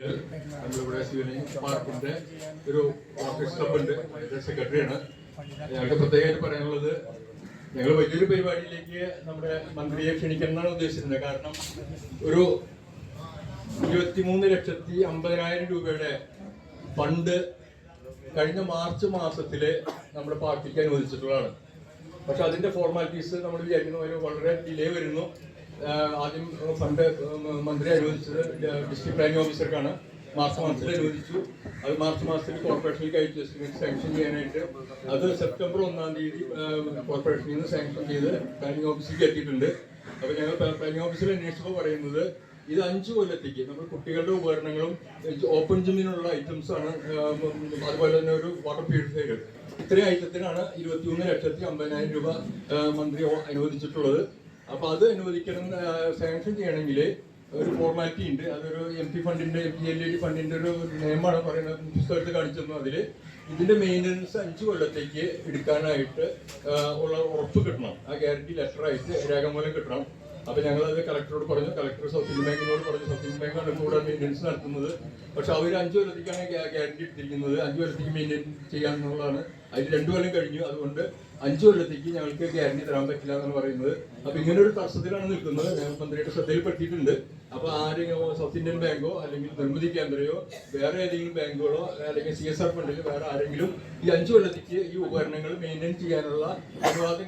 നമ്മളിവിടെ പാർക്കിന്റെ ഒരു ഓഫീസ് ക്ലബുണ്ട്, അതിന്റെ സെക്രട്ടറിയാണ്. ഞങ്ങൾക്ക് പ്രത്യേകമായിട്ട് പറയാനുള്ളത്, ഞങ്ങൾ വലിയൊരു പരിപാടിയിലേക്ക് നമ്മുടെ മന്ത്രിയെ ക്ഷണിക്കണമെന്നാണ് ഉദ്ദേശിച്ചിരുന്നത്. കാരണം ഒരു 23,50,000 രൂപയുടെ ഫണ്ട് കഴിഞ്ഞ മാർച്ച് മാസത്തില് നമ്മുടെ പാർട്ടിക്ക് അനുവദിച്ചിട്ടുള്ളതാണ്. പക്ഷെ അതിന്റെ ഫോർമാലിറ്റീസ് നമ്മൾ വിചാരിക്കുന്ന പോലെ വളരെ ഡിലേ വരുന്നു. ആദ്യം ഫണ്ട് മന്ത്രി അനുവദിച്ചത് ഡിസ്ട്രിക്ട് പ്ലാനിംഗ് ഓഫീസർക്കാണ്. മാർച്ച് മാസത്തിൽ അനുവദിച്ചു. അത് മാർച്ച് മാസത്തിൽ കോർപ്പറേഷനിൽ കഴിച്ചു സാങ്ഷൻ ചെയ്യാനായിട്ട്. അത് സെപ്റ്റംബർ 1-ാം തീയതി കോർപ്പറേഷനിൽ നിന്ന് സാങ്ഷൻ ചെയ്ത് പ്ലാനിംഗ് ഓഫീസിലേക്ക് എത്തിയിട്ടുണ്ട്. അപ്പോൾ ഞങ്ങൾ പ്ലാനിംഗ് ഓഫീസിൽ അന്വേഷിച്ചപ്പോൾ പറയുന്നത് ഇത് 5 കൊല്ലത്തേക്ക് നമ്മൾ കുട്ടികളുടെ ഉപകരണങ്ങളും ഓപ്പൺ ജിമ്മിനുള്ള ഐറ്റംസ് ആണ്, അതുപോലെ തന്നെ ഒരു വാട്ടർ പ്യൂരിഫയർ, ഇത്രയും ഐറ്റത്തിനാണ് 23,50,000 രൂപ മന്ത്രി അനുവദിച്ചിട്ടുള്ളത്. അപ്പൊ അത് അനുവദിക്കണം, സാങ്ഷൻ ചെയ്യണമെങ്കിൽ ഒരു ഫോർമാലിറ്റി ഉണ്ട്. അതൊരു MP ഫണ്ടിന്റെ MPLAD ഫണ്ടിന്റെ ഒരു നിയമമാണ് പറയുന്നത്. പുസ്തകത്തിൽ കാണിച്ചിരുന്നു. അതില് ഇതിന്റെ മെയിൻ്റനൻസ് 5 കൊല്ലത്തേക്ക് എടുക്കാനായിട്ട് ഉള്ള ഉറപ്പ് കിട്ടണം. ആ ഗ്യാരണ്ടി ലെറ്റർ ആയിട്ട് രേഖാമൂലം കിട്ടണം. അപ്പൊ ഞങ്ങളത് കളക്ടറോട് പറഞ്ഞു. കളക്ടർ സൗത്ത് ഇന്ത്യൻ ബാങ്കിനോട് പറഞ്ഞു. സൗത്ത് ഇന്ത്യൻ ബാങ്കാണ് കൂടുതൽ മെയിൻ്റനൻസ് നടത്തുന്നത്. പക്ഷെ അവർ 5 കൊല്ലത്തേക്കാണ് ഗ്യാരണ്ടി എടുത്തിരിക്കുന്നത്. 5 കൊല്ലത്തേക്ക് മെയിൻറ്റെയിൻ ചെയ്യാന്നുള്ളതാണ്. അതിൽ 2 കൊല്ലം കഴിഞ്ഞു. അതുകൊണ്ട് 5 കൊല്ലത്തേക്ക് ഞങ്ങൾക്ക് ഗ്യാരണ്ടി തരാൻ പറ്റില്ല എന്നാണ് പറയുന്നത്. അപ്പൊ ഇങ്ങനെ ഒരു തടസ്സത്തിലാണ് നിൽക്കുന്നത്. മന്ത്രിയുടെ ശ്രദ്ധയിൽപ്പെടുത്തിയിട്ടുണ്ട്. അപ്പൊ ആരെങ്കിലും സൗത്ത് ഇന്ത്യൻ ബാങ്കോ അല്ലെങ്കിൽ നിർമ്മിതി കേന്ദ്രയോ വേറെ ഏതെങ്കിലും ബാങ്കുകളോ അല്ലെങ്കിൽ CSR ഫണ്ടിൽ വേറെ ആരെങ്കിലും ഈ 5 കൊല്ലത്തേക്ക് ഈ ഉപകരണങ്ങൾ മെയിൻറ്റെയിൻ ചെയ്യാനുള്ള അനുവാദം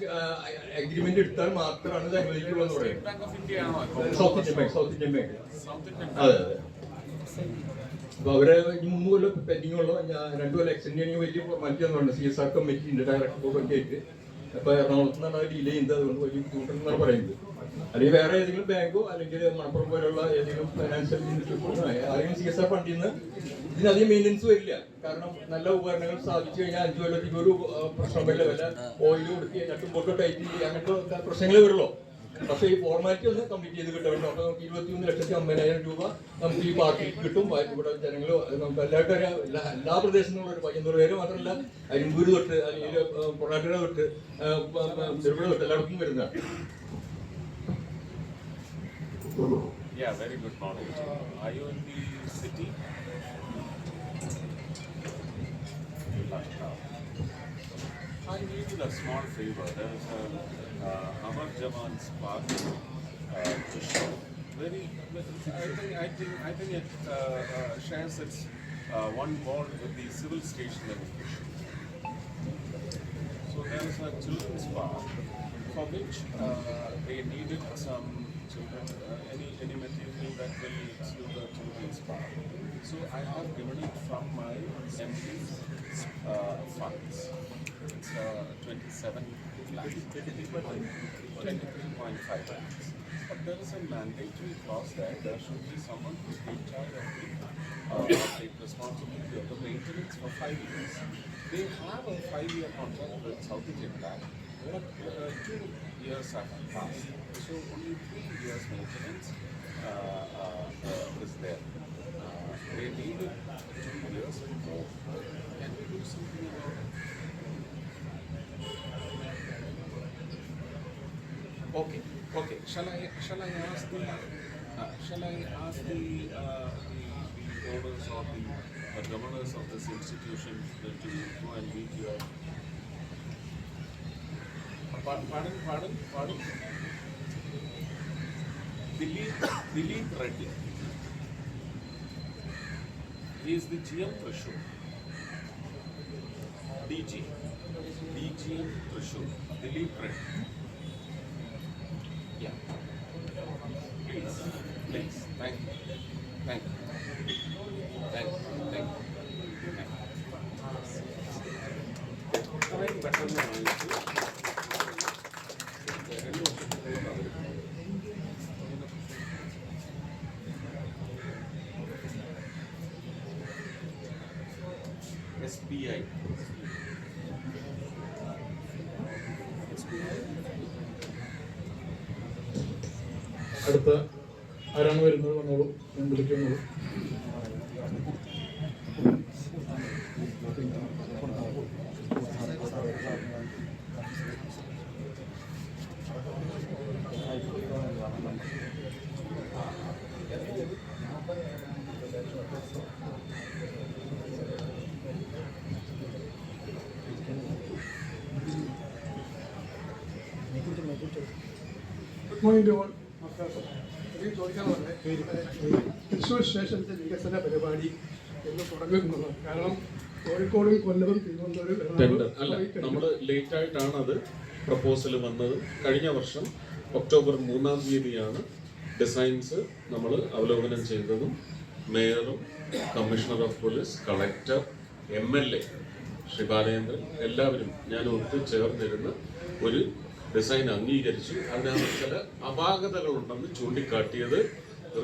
അഗ്രിമെന്റ് എടുത്താൽ മാത്രമാണ് ഇത് അനുവദിക്കുള്ളൂ എന്ന് പറയുന്നത്. South Indian bank. അതെ അതെ. അപ്പൊ അവര് 3 കൊല്ലം പെൻഡിങ് ഉള്ളൂ. 2 കൊല്ലം എക്സ്റ്റെൻഡ് ചെയ്യണമെങ്കിൽ വലിയ ഫോർമാലിറ്റി എന്നുണ്ട്. CSR കമ്മിറ്റിന്റെ ഡയറക്ടർ ബോർഡൊക്കെ ആയിട്ട്. അപ്പൊ എറണാകുളത്ത് നിന്നാണ് ഡിലേ ചെയ്യുന്നത്. അതുകൊണ്ട് വലിയ ബുദ്ധിമുട്ടെന്നാണ് പറയുന്നത്. അല്ലെങ്കിൽ വേറെ ഏതെങ്കിലും ബാങ്കോ അല്ലെങ്കിൽ മണപ്പുറം പോലുള്ള ഏതെങ്കിലും ഫൈനാൻഷ്യൽ ഇൻസ്റ്റിറ്റ്യൂഷനോ ആരെങ്കിലും CSR ഫണ്ടിൽ നിന്ന് ഇതിനധികം മെയിൻ്റനൻസ് വരില്ല. കാരണം നല്ല ഉപകരണങ്ങൾ സ്ഥാപിച്ചു കഴിഞ്ഞാൽ 5 കൊല്ലത്തേക്ക് ഒരു പ്രശ്നം വരില്ല. വല്ല ഓയിൽ കൊടുക്കുക, നട്ടും പൊട്ടോ ടൈറ്റ് ചെയ്യുക, അങ്ങനത്തെ പ്രശ്നങ്ങളേ വരുള്ളൂ. പക്ഷേ ഈ ഫോർമാലിറ്റി ഒന്ന് കംപ്ലീറ്റ് ചെയ്ത് കിട്ടുമല്ലോ. അപ്പോൾ നമുക്ക് 23,50,000 രൂപ നമുക്ക് ഈ പാർട്ടിക്ക് കിട്ടും. ഇവിടെ ജനങ്ങൾ നമുക്ക് എല്ലാവർക്കും എല്ലാ പ്രദേശങ്ങളിലും ഒരു 500 പേര് മാത്രമല്ല, അരിമ്പൂര് തൊട്ട് അല്ലെങ്കിൽ പൊറാട്ടര തൊട്ട് ചെറുപുഴ തൊട്ട് എല്ലാവർക്കും വരുന്നതാണ്. Yeah, very good morning. Are you in the city? I needed a small favor. There is a Amar Jaman's park to show. Very, I think it shares its one bond with the civil station level. So there is a children's park for which they needed some children, any material that will suit the children's park. So I have given it from my MP funds. It's 27 lakhs, 23.5 lakhs. But there is a mandatory clause that there should be someone who is in charge of the take responsibility of the maintenance for 5 years. They have a 5-year contract with South Indian Bank, but 2 years have passed. So only 3 years maintenance is there. They needed 2 years more. Can we do something about it? Okay. Shall I ask the owners or the governors of this institution to go and meet your pardon? Dilip Reddy. He is the GM Thrissur. DGM Thrissur. Dilip Reddy. Yeah. Please. Thank you. SBI. അടുത്ത ആരാണ് വരുന്നത്? വന്നോളൂ, ഞാൻ വിളിക്കുന്നത്. Morning all. എനിക്ക് ചോദിക്കാനുള്ളത് തൃശ്ശൂർ സ്റ്റേഷൻ്റെ വികസന പരിപാടി എന്ന് തുടങ്ങുന്നത്. കാരണം കോഴിക്കോടും കൊല്ലവും തിരുവനന്തപുരം ടെൻഡർ അല്ല, നമ്മൾ ലേറ്റ് ആയിട്ടാണ് അത് പ്രപ്പോസൽ വന്നത്. കഴിഞ്ഞ വർഷം ഒക്ടോബർ 3-ാം തീയതിയാണ് ഡിസൈൻസ് നമ്മൾ അവലോകനം ചെയ്തതും മേയറും commissioner of police, collector, MLA Shri Balendran എല്ലാവരും ഞാൻ ഒത്തുചേർന്നിരുന്ന് ഒരു ഡിസൈൻ അംഗീകരിച്ചു. അതിനകത്ത് ചില അപാകതകളുണ്ടെന്ന് ചൂണ്ടിക്കാട്ടിയത്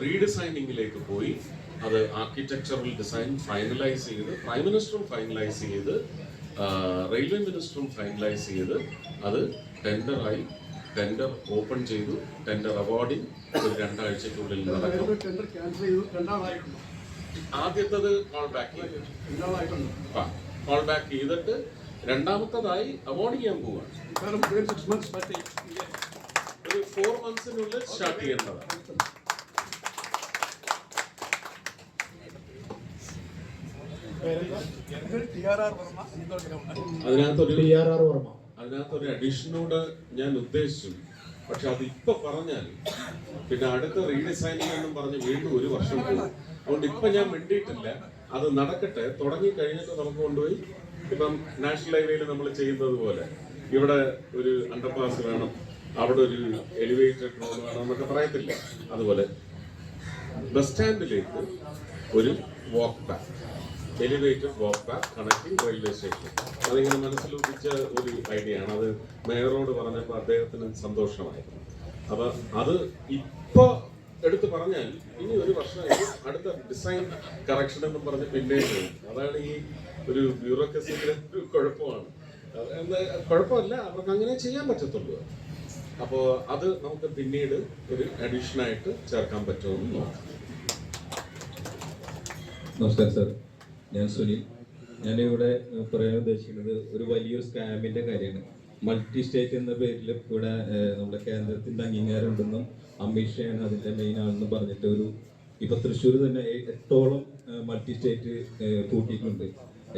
റീഡിസൈനിങ്ങിലേക്ക് പോയി. അത് ആർക്കിടെക്ചറൽ ഡിസൈൻ ഫൈനലൈസ് ചെയ്ത് പ്രൈം മിനിസ്റ്ററും ഫൈനലൈസ് ചെയ്ത് റെയിൽവേ മിനിസ്റ്ററും ഫൈനലൈസ് ചെയ്ത് അത് ടെൻഡറായി. ടെൻഡർ ഓപ്പൺ ചെയ്തു. ടെൻഡർ അവാർഡിങ് ഒരു 2 ആഴ്ചയ്ക്കുള്ളിൽ നടക്കും. ആദ്യത്തത് കോൾ ബാക്ക് ചെയ്തിട്ട് രണ്ടാമത്തതായി അവാർഡ് ചെയ്യാൻ പോവുകയാണ്. ഒരു 4 മന്ത്സിനുള്ളിൽ സ്റ്റാർട്ട് ചെയ്യേണ്ടതാണ്. അതിനകത്തൊരു അഡീഷനോട് ഞാൻ ഉദ്ദേശിച്ചു. പക്ഷെ അത് ഇപ്പൊ പറഞ്ഞാൽ പിന്നെ അടുത്ത റീഡിസൈനിങ് എന്നും പറഞ്ഞ് വീണ്ടും 1 വർഷം പോകും. അതുകൊണ്ട് ഇപ്പൊ ഞാൻ മിണ്ടിയിട്ടില്ല. അത് നടക്കട്ടെ. തുടങ്ങി കഴിഞ്ഞിട്ട് നമുക്ക് കൊണ്ടുപോയി ഇപ്പം നാഷണൽ ഹൈവേയിൽ നമ്മൾ ചെയ്യുന്നത് പോലെ ഇവിടെ ഒരു അണ്ടർപാസ് വേണം, അവിടെ ഒരു എലിവേറ്റഡ് റോഡ് വേണം എന്നൊക്കെ പറയത്തില്ല. അതുപോലെ ബസ് സ്റ്റാൻഡിലേക്ക് ഒരു വാക്ക് പാത്ത്, എലിവേറ്റഡ് വാക്ക് പാത്ത് കണക്റ്റിംഗ് റെയിൽവേ സ്റ്റേഷൻ. അതിങ്ങനെ മനസ്സിലുദിച്ച ഒരു ഐഡിയ ആണ്. അത് മേയറോട് പറഞ്ഞപ്പോൾ അദ്ദേഹത്തിന് സന്തോഷമായിരുന്നു. അപ്പൊ അത് ഇപ്പൊ എടുത്തു പറഞ്ഞാൽ ഇനി 1 വർഷം അടുത്ത ഡിസൈൻ കറക്ഷൻ എന്നും പറഞ്ഞ് പിന്നെ അതാണ് ഈ ഒരു ബ്യൂറോക്രസിയുടെ ഒരു കുഴപ്പമാണ്. കുഴപ്പമല്ല, അവർക്ക് അങ്ങനെ ചെയ്യാൻ പറ്റത്തുള്ളൂ. അപ്പോൾ അത് നമുക്ക് പിന്നീട് ഒരു അഡീഷനായിട്ട് ചേർക്കാൻ പറ്റുമെന്ന് നോക്കാം. നമസ്കാരം സാർ, ഞാൻ സുനിൽ. ഞാനിവിടെ പറയാൻ ഉദ്ദേശിക്കുന്നത് ഒരു വലിയൊരു സ്കാമിന്റെ കാര്യമാണ്. മൾട്ടി സ്റ്റേറ്റ് എന്ന പേരിൽ ഇവിടെ നമ്മുടെ കേന്ദ്രത്തിന്റെ അംഗീകാരം ഉണ്ടെന്നും അമിത്ഷായാണ് അതിന്റെ മെയിൻ ആണെന്ന് പറഞ്ഞിട്ട് ഇപ്പൊ തൃശ്ശൂർ തന്നെ 8ഓളം മൾട്ടി സ്റ്റേറ്റ് കൂട്ടിയിട്ടുണ്ട്.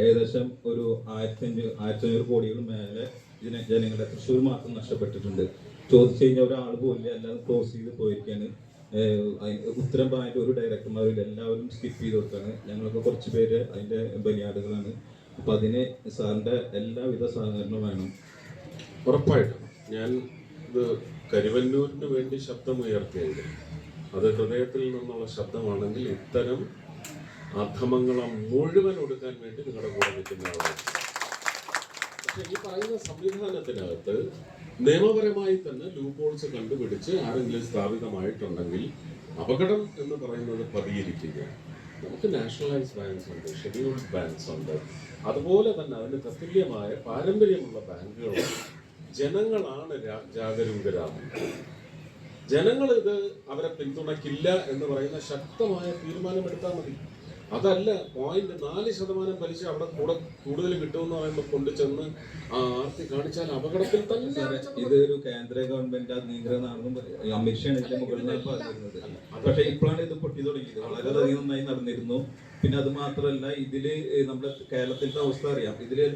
ഏകദേശം ഒരു 1500 കോടികൾ മേലെ ജനങ്ങളുടെ തൃശ്ശൂർ മാത്രം നഷ്ടപ്പെട്ടിട്ടുണ്ട്. ചോദിച്ചു കഴിഞ്ഞാൽ ഒരാൾ പോലും എല്ലാം ക്ലോസ് ചെയ്ത് പോയിരിക്കാണ്. ഉത്തരം പറഞ്ഞിട്ട് ഒരു ഡയറക്ടർമാരില്ല, എല്ലാവരും സ്കിപ്പ് ചെയ്ത് കൊടുത്താണ്. ഞങ്ങളൊക്കെ കുറച്ച് പേര് അതിന്റെ ബലിയാടുകളാണ്. അപ്പൊ അതിന് സാറിന്റെ എല്ലാവിധ സഹകരണം വേണം. ഉറപ്പായിട്ടും ഞാൻ ഇത് കരുവന്നൂരിന് വേണ്ടി ശബ്ദമുയർത്തിയെങ്കിൽ അത് ഹൃദയത്തിൽ നിന്നുള്ള ശബ്ദമാണെങ്കിൽ ഇത്തരം അധമങ്ങളെ മുഴുവൻ ഒടുക്കാൻ വേണ്ടി നിങ്ങളുടെ കൂടെ നിൽക്കുന്ന ആളാണ്. പക്ഷെ ഈ പറയുന്ന സംവിധാനത്തിനകത്ത് നിയമപരമായി തന്നെ ലൂപ്പോൾസ് കണ്ടുപിടിച്ച് ആരെങ്കിലും സ്ഥാപിതമായിട്ടുണ്ടെങ്കിൽ അപകടം എന്ന് പറയുന്നത് പതിയിരിക്കുക. നമുക്ക് നാഷണലൈസ് ബാങ്ക്സ് ഉണ്ട്, ഷെഡ്യൂൾഡ് ബാങ്ക്സ് ഉണ്ട്, അതുപോലെ തന്നെ അതിന് തത്തുല്യമായ പാരമ്പര്യമുള്ള ബാങ്കുകളുണ്ട്. ജനങ്ങളാണ് ജാഗരൂകരാകുന്നത്. ജനങ്ങൾ ഇത് അവരെ പിന്തുണയ്ക്കില്ല എന്ന് പറയുന്ന ശക്തമായ തീരുമാനമെടുത്താൽ മതി. അതല്ല 0.4% പലിശ അവിടെ കൂടുതൽ കിട്ടുമെന്ന് പറയുമ്പോൾ കൊണ്ടുചെന്ന് ആർത്തി കാണിച്ചാൽ അപകടത്തിൽ തന്നെ. ഇത് ഒരു കേന്ദ്ര ഗവൺമെന്റ് നിയന്ത്രണമാണെന്നും അമിത്ഷാ മുകളിലാണ് പറഞ്ഞിരുന്നത്. പക്ഷെ ഇപ്പോഴാണ് ഇത് പൊട്ടി തുടങ്ങിയത്. വളരെയധികം നന്നായി നടന്നിരുന്നു. പിന്നെ അത് മാത്രമല്ല, ഇതില് നമ്മുടെ കേരളത്തിലത്തെ അവസ്ഥ അറിയാം. ഇതില്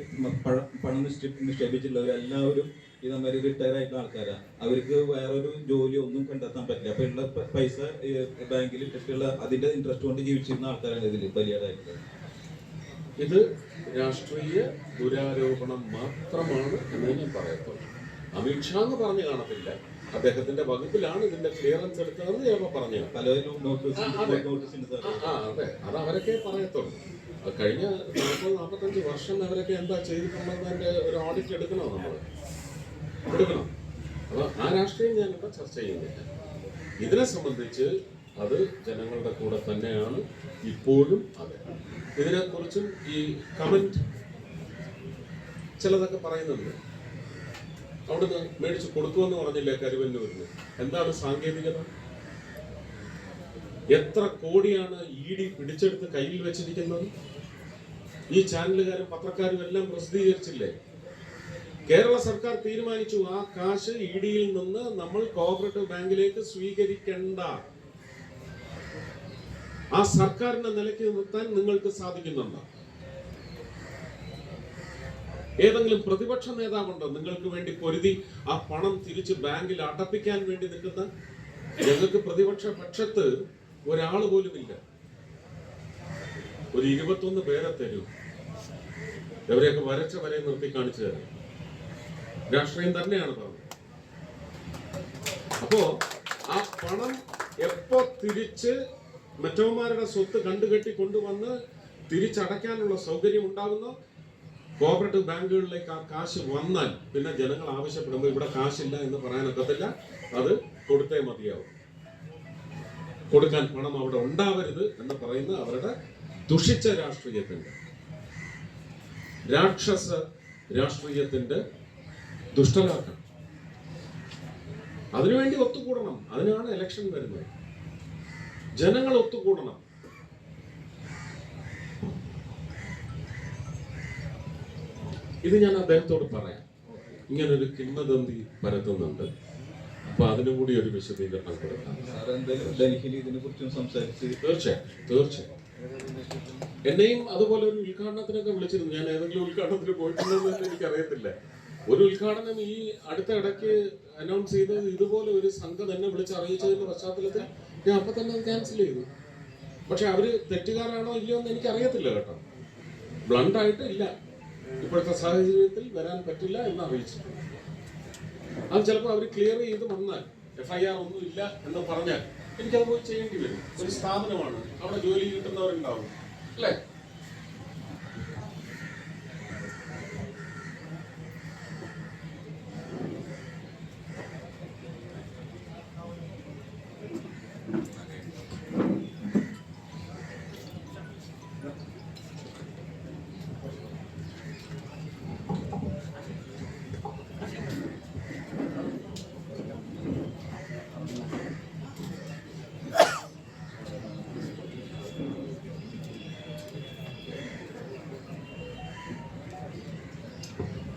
പണം നിക്ഷേപിച്ചിട്ടുള്ളവരെല്ലാവരും ഈ നമ്മൾ റിട്ടയർ ആയിട്ടുള്ള ആൾക്കാരാണ്. അവർക്ക് വേറൊരു ജോലി ഒന്നും കണ്ടെത്താൻ പറ്റില്ല. അപ്പൊ ഉള്ള പൈസ ബാങ്കിൽ ഇട്ടിട്ടുള്ള അതിന്റെ ഇൻട്രസ്റ്റ് കൊണ്ട് ജീവിച്ചിരുന്ന ആൾക്കാരാണ് ഇതിൽ ബലിയാടായിട്ടുള്ളത്. ഇത് രാഷ്ട്രീയ ദുരാരോപണം മാത്രമാണ് എന്ന് ഞാൻ പറയത്തുള്ളൂ. അമിത്ഷാ എന്ന് പറഞ്ഞു കാണത്തില്ല, അദ്ദേഹത്തിന്റെ വകുപ്പിലാണ് ഇതിന്റെ ക്ലിയറൻസ് എടുത്തതെന്ന് ചിലപ്പോൾ പറഞ്ഞു. പലരും അതെ, അത് അവരൊക്കെ പറയത്തുള്ളൂ. കഴിഞ്ഞ 40-45 വർഷം അവരൊക്കെ എന്താ ചെയ്തിട്ടുള്ളതിന്റെ ഒരു ഓഡിറ്റ് എടുക്കണം, നമ്മൾ എടുക്കണം. അപ്പോൾ ആ രാഷ്ട്രീയം ഞാനിപ്പോൾ ചർച്ച ചെയ്യുന്നില്ല. ഇതിനെ സംബന്ധിച്ച് അത് ജനങ്ങളുടെ കൂടെ തന്നെയാണ് ഇപ്പോഴും. അതെ, ഇതിനെക്കുറിച്ചും ഈ കമന്റ് ചിലതൊക്കെ പറയുന്നുണ്ട്. അവിടുന്ന് മേടിച്ച് കൊടുക്കുമെന്ന് പറഞ്ഞില്ലേ കരുവന്നൂരിന്? എന്താണ് സാങ്കേതികത? എത്ര കോടിയാണ് ED പിടിച്ചെടുത്ത് കയ്യിൽ വെച്ചിരിക്കുന്നത്? ഈ ചാനലുകാരും പത്രക്കാരും എല്ലാം പ്രസിദ്ധീകരിച്ചില്ലേ? കേരള സർക്കാർ തീരുമാനിച്ചു ആ കാശ് EDയിൽ നിന്ന് നമ്മൾ കോഓപ്പറേറ്റീവ് ബാങ്കിലേക്ക് സ്വീകരിക്കേണ്ട. ആ സർക്കാരിനെ നിലയ്ക്ക് നിർത്താൻ നിങ്ങൾക്ക് സാധിക്കുന്നുണ്ടോ? ഏതെങ്കിലും പ്രതിപക്ഷ നേതാവുണ്ടോ നിങ്ങൾക്ക് വേണ്ടി പൊരുതി ആ പണം തിരിച്ച് ബാങ്കിൽ അടപ്പിക്കാൻ വേണ്ടി നിൽക്കുന്ന? ഞങ്ങൾക്ക് പ്രതിപക്ഷ പക്ഷത്ത് ഒരാൾ പോലും ഇല്ല. ഒരു 21 പേരെ തരൂ, എവരെയൊക്കെ വരച്ച വരെ നിർത്തി കാണിച്ചു തരാം. രാഷ്ട്രീയം തന്നെയാണ് പറഞ്ഞത്. അപ്പോ ആ പണം എപ്പോ തിരിച്ച് മറ്റവന്മാരുടെ സ്വത്ത് കണ്ടുകെട്ടി കൊണ്ടുവന്ന് തിരിച്ചടയ്ക്കാനുള്ള സൗകര്യം ഉണ്ടാകുന്നു, കോഓപ്പറേറ്റീവ് ബാങ്കുകളിലേക്ക് ആ കാശ് വന്നാൽ പിന്നെ ജനങ്ങൾ ആവശ്യപ്പെടുമ്പോൾ ഇവിടെ കാശില്ല എന്ന് പറയാനൊക്കത്തില്ല, അത് കൊടുത്തേ മതിയാവും. കൊടുക്കാൻ പണം അവിടെ ഉണ്ടാവരുത് എന്ന് പറയുന്ന അവരുടെ ദുഷിച്ച രാഷ്ട്രീയത്തിന്റെ, രാക്ഷസ രാഷ്ട്രീയത്തിന്റെ ദുഷ്ടലാക്കം. അതിനുവേണ്ടി ഒത്തുകൂടണം. അതിനാണ് ഇലക്ഷൻ വരുന്നത്. ജനങ്ങൾ ഒത്തുകൂടണം. ഇത് ഞാൻ അദ്ദേഹത്തോട് പറയാം. ഇങ്ങനൊരു കിംവദന്തി പരത്തുന്നുണ്ട്, അപ്പൊ അതിനും കൂടി ഒരു വിശദീകരണം കൊടുക്കാം. ഡൽഹിയിൽ ഇതിനെ കുറിച്ചും സംസാരിച്ച് തീർച്ചയായും എന്നെയും അതുപോലെ ഒരു ഉദ്ഘാടനത്തിനൊക്കെ വിളിച്ചിരുന്നു. ഞാൻ ഏതെങ്കിലും ഉദ്ഘാടനത്തിന് പോയിട്ടുണ്ടെന്ന് എനിക്കറിയത്തില്ല. ഒരു ഉദ്ഘാടനം ഈ അടുത്ത ഇടയ്ക്ക് അനൗൺസ് ചെയ്തത് ഇതുപോലെ ഒരു സംഘം എന്നെ വിളിച്ച് അറിയിച്ചതിന്റെ പശ്ചാത്തലത്തിൽ ഞാൻ അപ്പൊ തന്നെ അത് ക്യാൻസൽ ചെയ്തു. പക്ഷെ അവര് തെറ്റുകാരാണോ ഇല്ലയോ എന്ന് എനിക്കറിയത്തില്ല കേട്ടോ. ബ്ലണ്ടായിട്ട് ഇല്ല, ഇപ്പോഴത്തെ സാഹചര്യത്തിൽ വരാൻ പറ്റില്ല എന്ന് അറിയിച്ചിട്ടുണ്ട്. അത് ചിലപ്പോൾ അവർ ക്ലിയർ ചെയ്ത് വന്നാൽ, FIR ഒന്നും ഇല്ല എന്ന് പറഞ്ഞാൽ എനിക്കത് പോയി ചെയ്യേണ്ടി വരും. ഒരു സ്ഥാപനമാണ്, അവിടെ ജോലി കിട്ടുന്നവരുണ്ടാവും അല്ലേ?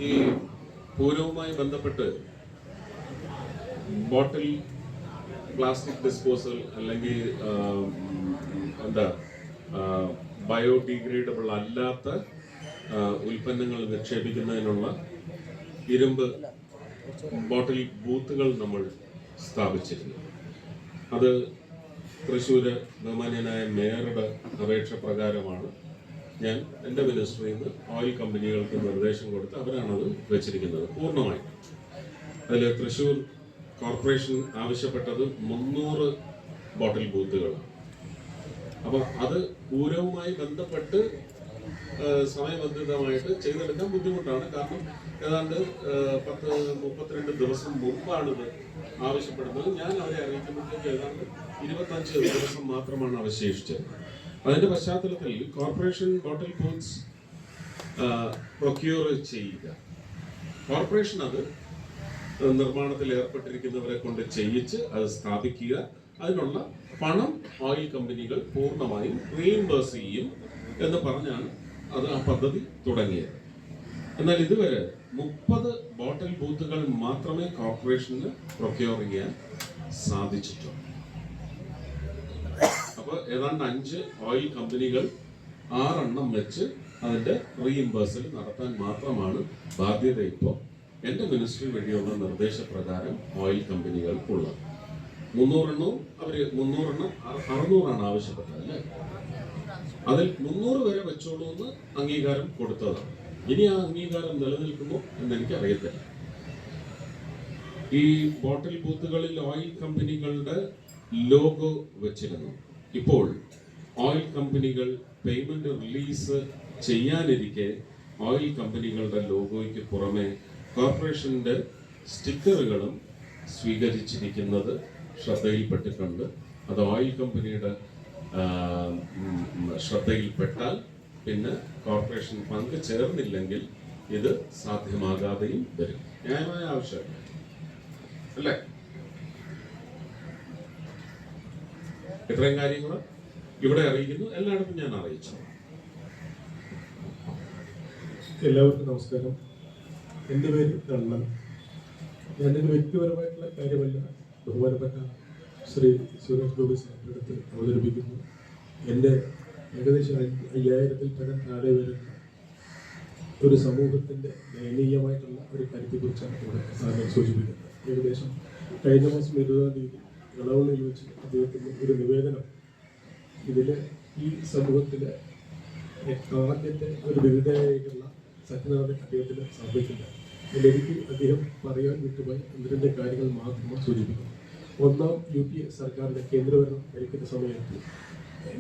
ഈ പൂരവുമായി ബന്ധപ്പെട്ട് ബോട്ടിൽ, പ്ലാസ്റ്റിക് ഡിസ്പോസൽ അല്ലെങ്കിൽ എന്താ ബയോഡിഗ്രേഡബിൾ അല്ലാത്ത ഉൽപ്പന്നങ്ങൾ നിക്ഷേപിക്കുന്നതിനുള്ള ഇരുമ്പ് ബോട്ടിൽ ബൂത്തുകൾ നമ്മൾ സ്ഥാപിച്ചിരുന്നു. അത് തൃശ്ശൂര് ബഹുമാന്യനായ മേയറുടെ അപേക്ഷ പ്രകാരമാണ് ഞാൻ എൻ്റെ മിനിസ്ട്രിയിൽ നിന്ന് ഓയിൽ കമ്പനികൾക്ക് നിർദ്ദേശം കൊടുത്ത് അവരാണത് വെച്ചിരിക്കുന്നത് പൂർണ്ണമായി. അതിൽ തൃശ്ശൂർ കോർപ്പറേഷൻ ആവശ്യപ്പെട്ടത് 300 ബോട്ടിൽ ബൂത്തുകളാണ്. അപ്പോൾ അത് പൂരവുമായി ബന്ധപ്പെട്ട് സമയബന്ധിതമായിട്ട് ചെയ്തെടുക്കാൻ ബുദ്ധിമുട്ടാണ്. കാരണം ഏതാണ്ട് 32 ദിവസം മുമ്പാണിത് ആവശ്യപ്പെടുന്നത്. ഞാൻ അവരെ അറിയിക്കുമ്പോഴത്തേക്ക് ഏതാണ്ട് 25 ദിവസം മാത്രമാണ് അവശേഷിച്ചത്. അതിന്റെ പശ്ചാത്തലത്തിൽ കോർപ്പറേഷൻ ബോട്ടിൽ ബൂത്ത്സ് പ്രൊക്യൂർ ചെയ്യുക, കോർപ്പറേഷൻ അത് നിർമ്മാണത്തിൽ ഏർപ്പെട്ടിരിക്കുന്നവരെ കൊണ്ട് ചെയ്യിച്ച് അത് സ്ഥാപിക്കുക, അതിനുള്ള പണം ഓയിൽ കമ്പനികൾ പൂർണ്ണമായും റീഇംബേഴ്സ് ചെയ്യും എന്ന് പറഞ്ഞാണ് അത് ആ പദ്ധതി തുടങ്ങിയത്. എന്നാൽ ഇതുവരെ 30 ബോട്ടിൽ ബൂത്തുകൾ മാത്രമേ കോർപ്പറേഷന് പ്രൊക്യൂർ ചെയ്യാൻ സാധിച്ചിട്ടുള്ളൂ. അപ്പോൾ ഏതാണ്ട് 5 ഓയിൽ കമ്പനികൾ 6 എണ്ണം വെച്ച് അതിന്റെ റീഇംബേഴ്സൽ നടത്താൻ മാത്രമാണ് ബാധ്യത ഇപ്പോൾ എൻ്റെ മിനിസ്ട്രി വഴിയുള്ള നിർദ്ദേശപ്രകാരം ഓയിൽ കമ്പനികൾക്കുള്ളത്. 300 എണ്ണവും അവര് 300 എണ്ണം 600 ആവശ്യപ്പെട്ടത് അല്ലേ? അതിൽ 300 വരെ വെച്ചോളൂ എന്ന് അംഗീകാരം കൊടുത്തതാണ്. ഇനി ആ അംഗീകാരം നിലനിൽക്കുമോ എന്ന് എനിക്കറിയത്തില്ല. ഈ ബോട്ടിൽ ബൂത്തുകളിൽ ഓയിൽ കമ്പനികളുടെ ലോഗോ വെച്ചിരുന്നു. ഇപ്പോൾ ഓയിൽ കമ്പനികൾ പേയ്മെന്റ് റിലീസ് ചെയ്യാനിരിക്കെ ഓയിൽ കമ്പനികളുടെ ലോഗോയ്ക്ക് പുറമെ കോർപ്പറേഷന്റെ സ്റ്റിക്കറുകളും സ്വീകരിച്ചിരിക്കുന്നത് ശ്രദ്ധയിൽപ്പെട്ടിട്ടുണ്ട്. അത് ഓയിൽ കമ്പനിയുടെ ശ്രദ്ധയിൽപ്പെട്ടാൽ പിന്നെ കോർപ്പറേഷൻ പങ്ക് ചേർന്നില്ലെങ്കിൽ ഇത് സാധ്യമാകാതെയും വരും. ന്യായമായ ആവശ്യം അല്ലേ? ഇത്രയും കാര്യങ്ങൾ ഇവിടെ അറിയിക്കുന്നു, എല്ലായിടത്തും ഞാൻ അറിയിച്ചു. എല്ലാവർക്കും നമസ്കാരം. എൻ്റെ പേര് കണ്ണൻ. ഞാനൊരു വ്യക്തിപരമായിട്ടുള്ള കാര്യമല്ല, ബഹുമാനപ്പെട്ട ശ്രീ സുരേഷ് ഗോപി സാറിൻ്റെ അടുത്ത് അവതരിപ്പിക്കുന്നു. എൻ്റെ ഏകദേശം 5000-ൽ പരം താഴെ വരുന്ന ഒരു സമൂഹത്തിൻ്റെ ദയനീയമായിട്ടുള്ള ഒരു കാര്യത്തെക്കുറിച്ചാണ് ഇവിടെ സാറിനെ സൂചിപ്പിക്കുന്നത്. ഏകദേശം കഴിഞ്ഞ മാസം 20-ാം തീയതി ഇളവള്ളിയിൽ വെച്ച് അദ്ദേഹത്തിൻ്റെ ഒരു നിവേദനം ഇതിൽ ഈ സമൂഹത്തിലെ ആദ്യത്തെ ഒരു വിരുദ്ധയായിട്ടുള്ള സത്യനാഥൻ അദ്ദേഹത്തിന് സമർപ്പിക്കുന്നത്. അതിലെനിക്ക് അദ്ദേഹം പറയാൻ വിട്ടുപോയി 1-2 കാര്യങ്ങൾ മാത്രം സൂചിപ്പിക്കുന്നു. ഒന്നാം UPA സർക്കാരിൻ്റെ കേന്ദ്രഭരണം ഭരിക്കുന്ന സമയത്ത്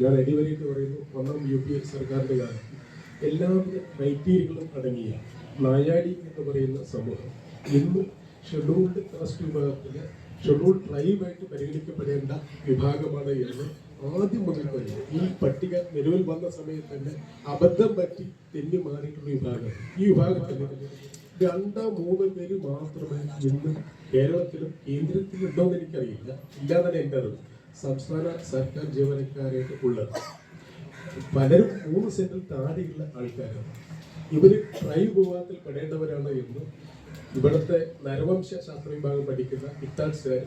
ഞാൻ അടിവരയിട്ട് പറയുന്നു, ഒന്നാം UPA സർക്കാരിൻ്റെ കാലത്ത് എല്ലാവിധ ക്രൈറ്റീരിയകളും അടങ്ങിയ നായാടി എന്ന് പറയുന്ന സമൂഹം ഇന്ന് ഷെഡ്യൂൾഡ് കാസ്റ്റ് വിഭാഗത്തിലെ ഷെഡ്യൂൾഡ് ട്രൈബായിട്ട് പരിഗണിക്കപ്പെടേണ്ട വിഭാഗമാണ് എന്ന് ആദ്യം മുതൽ തന്നെ ഈ പട്ടിക നിലവിൽ വന്ന സമയത്ത് തന്നെ അബദ്ധം പറ്റി തെന്നി മാറിയിട്ടുള്ള വിഭാഗം. ഈ വിഭാഗത്തിൽ 2-3 പേര് മാത്രമേ ഇന്ന് കേരളത്തിലും കേന്ദ്രത്തിലും ഉണ്ടോ എന്ന് എനിക്കറിയില്ല, ഇല്ലാതാണ് എൻ്റെ അറിവ്, സംസ്ഥാന സർക്കാർ ജീവനക്കാരായിട്ട് ഉള്ളത്. പലരും 3 സെന്റിൽ താഴെയുള്ള ആൾക്കാരാണ്. ഇവർ ട്രൈബ് വിഭാഗത്തിൽ പെടേണ്ടവരാണ് എന്ന് ഇവിടുത്തെ നരവംശ ശാസ്ത്ര വിഭാഗം പഠിക്കുന്ന ഇത്താൻസുകാർ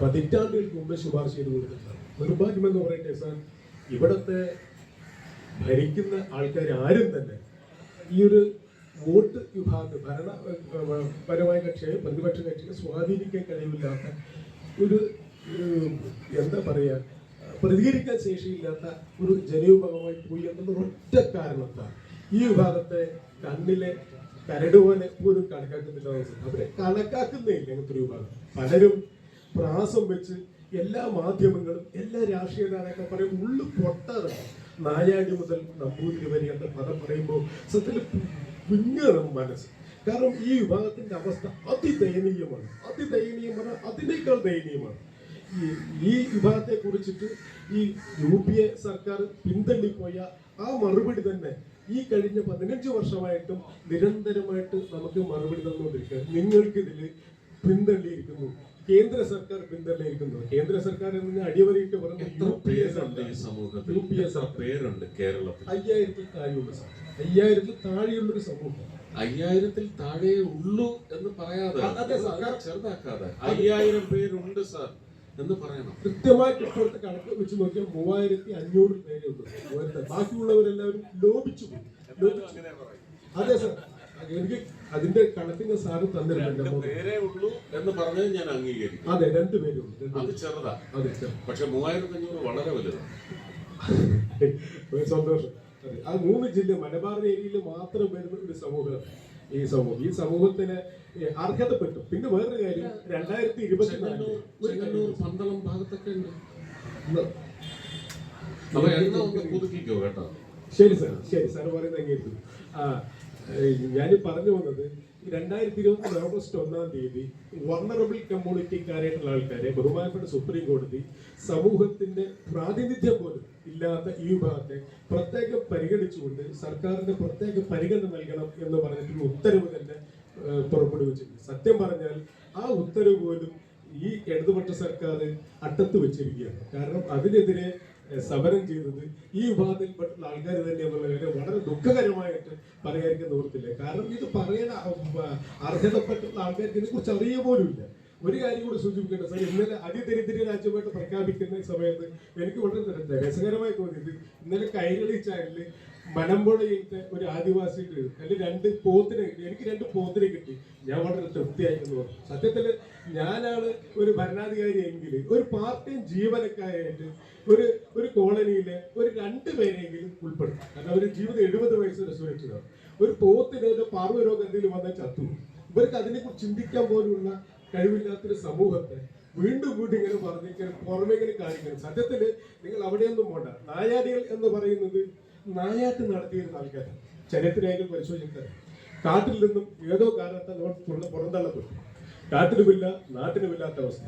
പതിറ്റാണ്ടുകൾക്ക് മുമ്പ് ശുപാർശ ചെയ്ത് കൊടുത്തിട്ടുണ്ട്. നിർഭാഗ്യമെന്ന് പറയട്ടെ സാർ, ഇവിടുത്തെ ഭരിക്കുന്ന ആൾക്കാർ ആരും തന്നെ ഈ ഒരു വോട്ട് വിഭാഗം ഭരണപരമായ കക്ഷിയെ പ്രതിപക്ഷ കക്ഷിയെ സ്വാധീനിക്കാൻ കഴിവില്ലാത്ത ഒരു എന്താ പറയുക, പ്രതികരിക്കാൻ ശേഷിയില്ലാത്ത ഒരു ജനവിഭാഗമായി പോയി എന്നുള്ള ഒറ്റ കാരണത്താൽ ഈ വിഭാഗത്തെ കണ്ണിലെ കരട് പോലെ പോലും കണക്കാക്കുന്നില്ല. അവരെ കണക്കാക്കുന്നേ ഇല്ല അങ്ങനത്തെ ഒരു വിഭാഗം. പലരും പ്രാസം വെച്ച് എല്ലാ മാധ്യമങ്ങളും എല്ലാ രാഷ്ട്രീയ നേതാക്കളും പറയും ഉള്ളു പൊട്ടാറുണ്ട്. നായാടി മുതൽ നമ്പൂതിരി വരെ എന്ന പദം പറയുമ്പോൾ സത്യത്തിൽ കുഞ്ഞാണ് മനസ്സ്. കാരണം ഈ വിഭാഗത്തിന്റെ അവസ്ഥ അതിദയനീയമാണ്. അതിദയനീയമാണ്, അതിനേക്കാൾ ദയനീയമാണ്. ഈ വിഭാഗത്തെ കുറിച്ചിട്ട് ഈ UPA സർക്കാർ പിന്തള്ളിപ്പോയ ആ മറുപടി തന്നെ ഈ കഴിഞ്ഞ 15 വർഷമായിട്ടും നിരന്തരമായിട്ട് നമുക്ക് മറുപടി തന്നുകൊണ്ടിരിക്കുക. നിങ്ങൾക്കിതിൽ പിന്തള്ളിയിരിക്കുന്നു, കേന്ദ്ര സർക്കാർ പിന്തള്ളിയിരിക്കുന്നു. കേന്ദ്ര സർക്കാർ എന്ന് അടിവരയിട്ട് പറഞ്ഞ പേരുണ്ട് കേരളത്തിൽ 5000-ൽ താഴെയുള്ള സാർ, 5000-ൽ താഴെയുള്ളൊരു സമൂഹം. 5000-ൽ താഴെ ഉള്ളൂ എന്ന് പറയാതെ, ചെറുതാക്കാതെ 5000 പേരുണ്ട് സാർ എന്ന് പറയണം. കൃത്യമായിട്ട് ഇപ്പോഴത്തെ കണക്ക് വെച്ച് നോക്കിയാൽ 3500 പേരേ ഉള്ളൂ. ബാക്കിയുള്ളവരെല്ലാവരും ലോപിച്ചു പോയി. അതെ സാർ, എനിക്ക് അതിന്റെ കണക്കിന് സാറ് തന്നിട്ടുണ്ട്. പേരേ ഉള്ളൂ എന്ന് പറഞ്ഞത് ഞാൻ അംഗീകരിക്കും. അതെ, 2 പേരേ ഉള്ളൂ. അത് ചെറുതാ. അതെ, പക്ഷെ 3500 വളരെ വലുതാണ്. സന്തോഷം. അതെ, ആ 3 ജില്ല മലബാർ ഏരിയയിൽ മാത്രം വരുന്ന ഒരു സമൂഹം. ഈ സമൂഹത്തിന് അർഹതപ്പെട്ടു. പിന്നെ വേറൊരു കാര്യം, 2024 പന്തളം ഭാഗത്തൊക്കെ ഉണ്ട്. പുതുക്കിക്കോ കേട്ടോ. ശരി സാർ, ശരി സാർ പറയുന്നത് അംഗീകരിച്ചു. ഞാൻ പറഞ്ഞു വന്നത് 2024 ഓഗസ്റ്റ് 1-ാം തീയതി വൾണറബിൾ കമ്മ്യൂണിറ്റിക്കാരായിട്ടുള്ള ആൾക്കാരെ ബഹുമാനപ്പെട്ട സുപ്രീം കോടതി സമൂഹത്തിന്റെ പ്രാതിനിധ്യം പോലും ഇല്ലാത്ത ഈ വിഭാഗത്തെ പ്രത്യേകം പരിഗണിച്ചുകൊണ്ട് സർക്കാരിന്റെ പ്രത്യേക പരിഗണന നൽകണം എന്ന് പറഞ്ഞിട്ടുള്ള ഉത്തരവ് തന്നെ പുറപ്പെടുവിച്ചിട്ടുണ്ട്. സത്യം പറഞ്ഞാൽ ആ ഉത്തരവ് പോലും ഈ ഇടതുപക്ഷ സർക്കാർ അട്ടത്ത് വെച്ചിരിക്കുകയാണ്. കാരണം അതിനെതിരെ സമരം ചെയ്തത് ഈ വിഭാഗത്തിൽപ്പെട്ടുള്ള ആൾക്കാർ തന്നെ എന്നുള്ള കാര്യം വളരെ ദുഃഖകരമായിട്ട് പറയാതിരിക്കാൻ നിവൃത്തില്ല. കാരണം ഇത് പറയാൻ അർഹതപ്പെട്ടുള്ള ആൾക്കാർക്ക് ഇതിനെക്കുറിച്ച് അറിയ പോലുമില്ല. ഒരു കാര്യം കൂടി സൂചിപ്പിക്കേണ്ട സാർ, ഇന്നലെ അതിദരിദ്ര രാജ്യമായിട്ട് പ്രഖ്യാപിക്കുന്ന സമയത്ത് എനിക്ക് വളരെ രസകരമായി തോന്നിയത്, ഇന്നലെ കൈരളി ചാനലിൽ മലമ്പുഴയിലത്തെ ഒരു ആദിവാസിക്ക് അതിൽ 2 പോത്തിനെ കിട്ടി. എനിക്ക് 2 പോത്തിനെ കിട്ടി. ഞാൻ വളരെ തൃപ്തിയായിരുന്നു പറഞ്ഞു. സത്യത്തിൽ ഞാനാണ് ഒരു ഭരണാധികാരി എങ്കിൽ ഒരു പാർട്ടി ജീവനക്കാരായിട്ട് ഒരു കോളനിയിലെ ഒരു 2 പേരെങ്കിലും ഉൾപ്പെടുത്തും. കാരണം അവർ ജീവിതം 70 വയസ്സ് സുരക്ഷിതമാണ്. ഒരു പോത്തിന് പാർവ്വരോഗം എന്തെങ്കിലും വന്നാൽ ചത്തു. ഇവർക്ക് അതിനെക്കുറിച്ച് ചിന്തിക്കാൻ പോലുള്ള കഴിവില്ലാത്തൊരു സമൂഹത്തെ വീണ്ടും ഇങ്ങനെ പറഞ്ഞിരിക്കാൻ പുറമെ ഇങ്ങനെ കാണിക്കണം. സത്യത്തിൽ നിങ്ങൾ അവിടെയൊന്നും പോണ്ട. നായാടികൾ എന്ന് പറയുന്നത് നായാട്ട് നടത്തിയിരുന്ന ആൾക്കാരാണ്. ചരിത്രരേഖകൾ പരിശോധിക്കാൻ കാട്ടിൽ നിന്നും ഏതോ കാരണത്താൽ പുറന്തള്ളപ്പെട്ടു. കാട്ടിലുമില്ല, നാട്ടിലുമില്ലാത്ത അവസ്ഥ.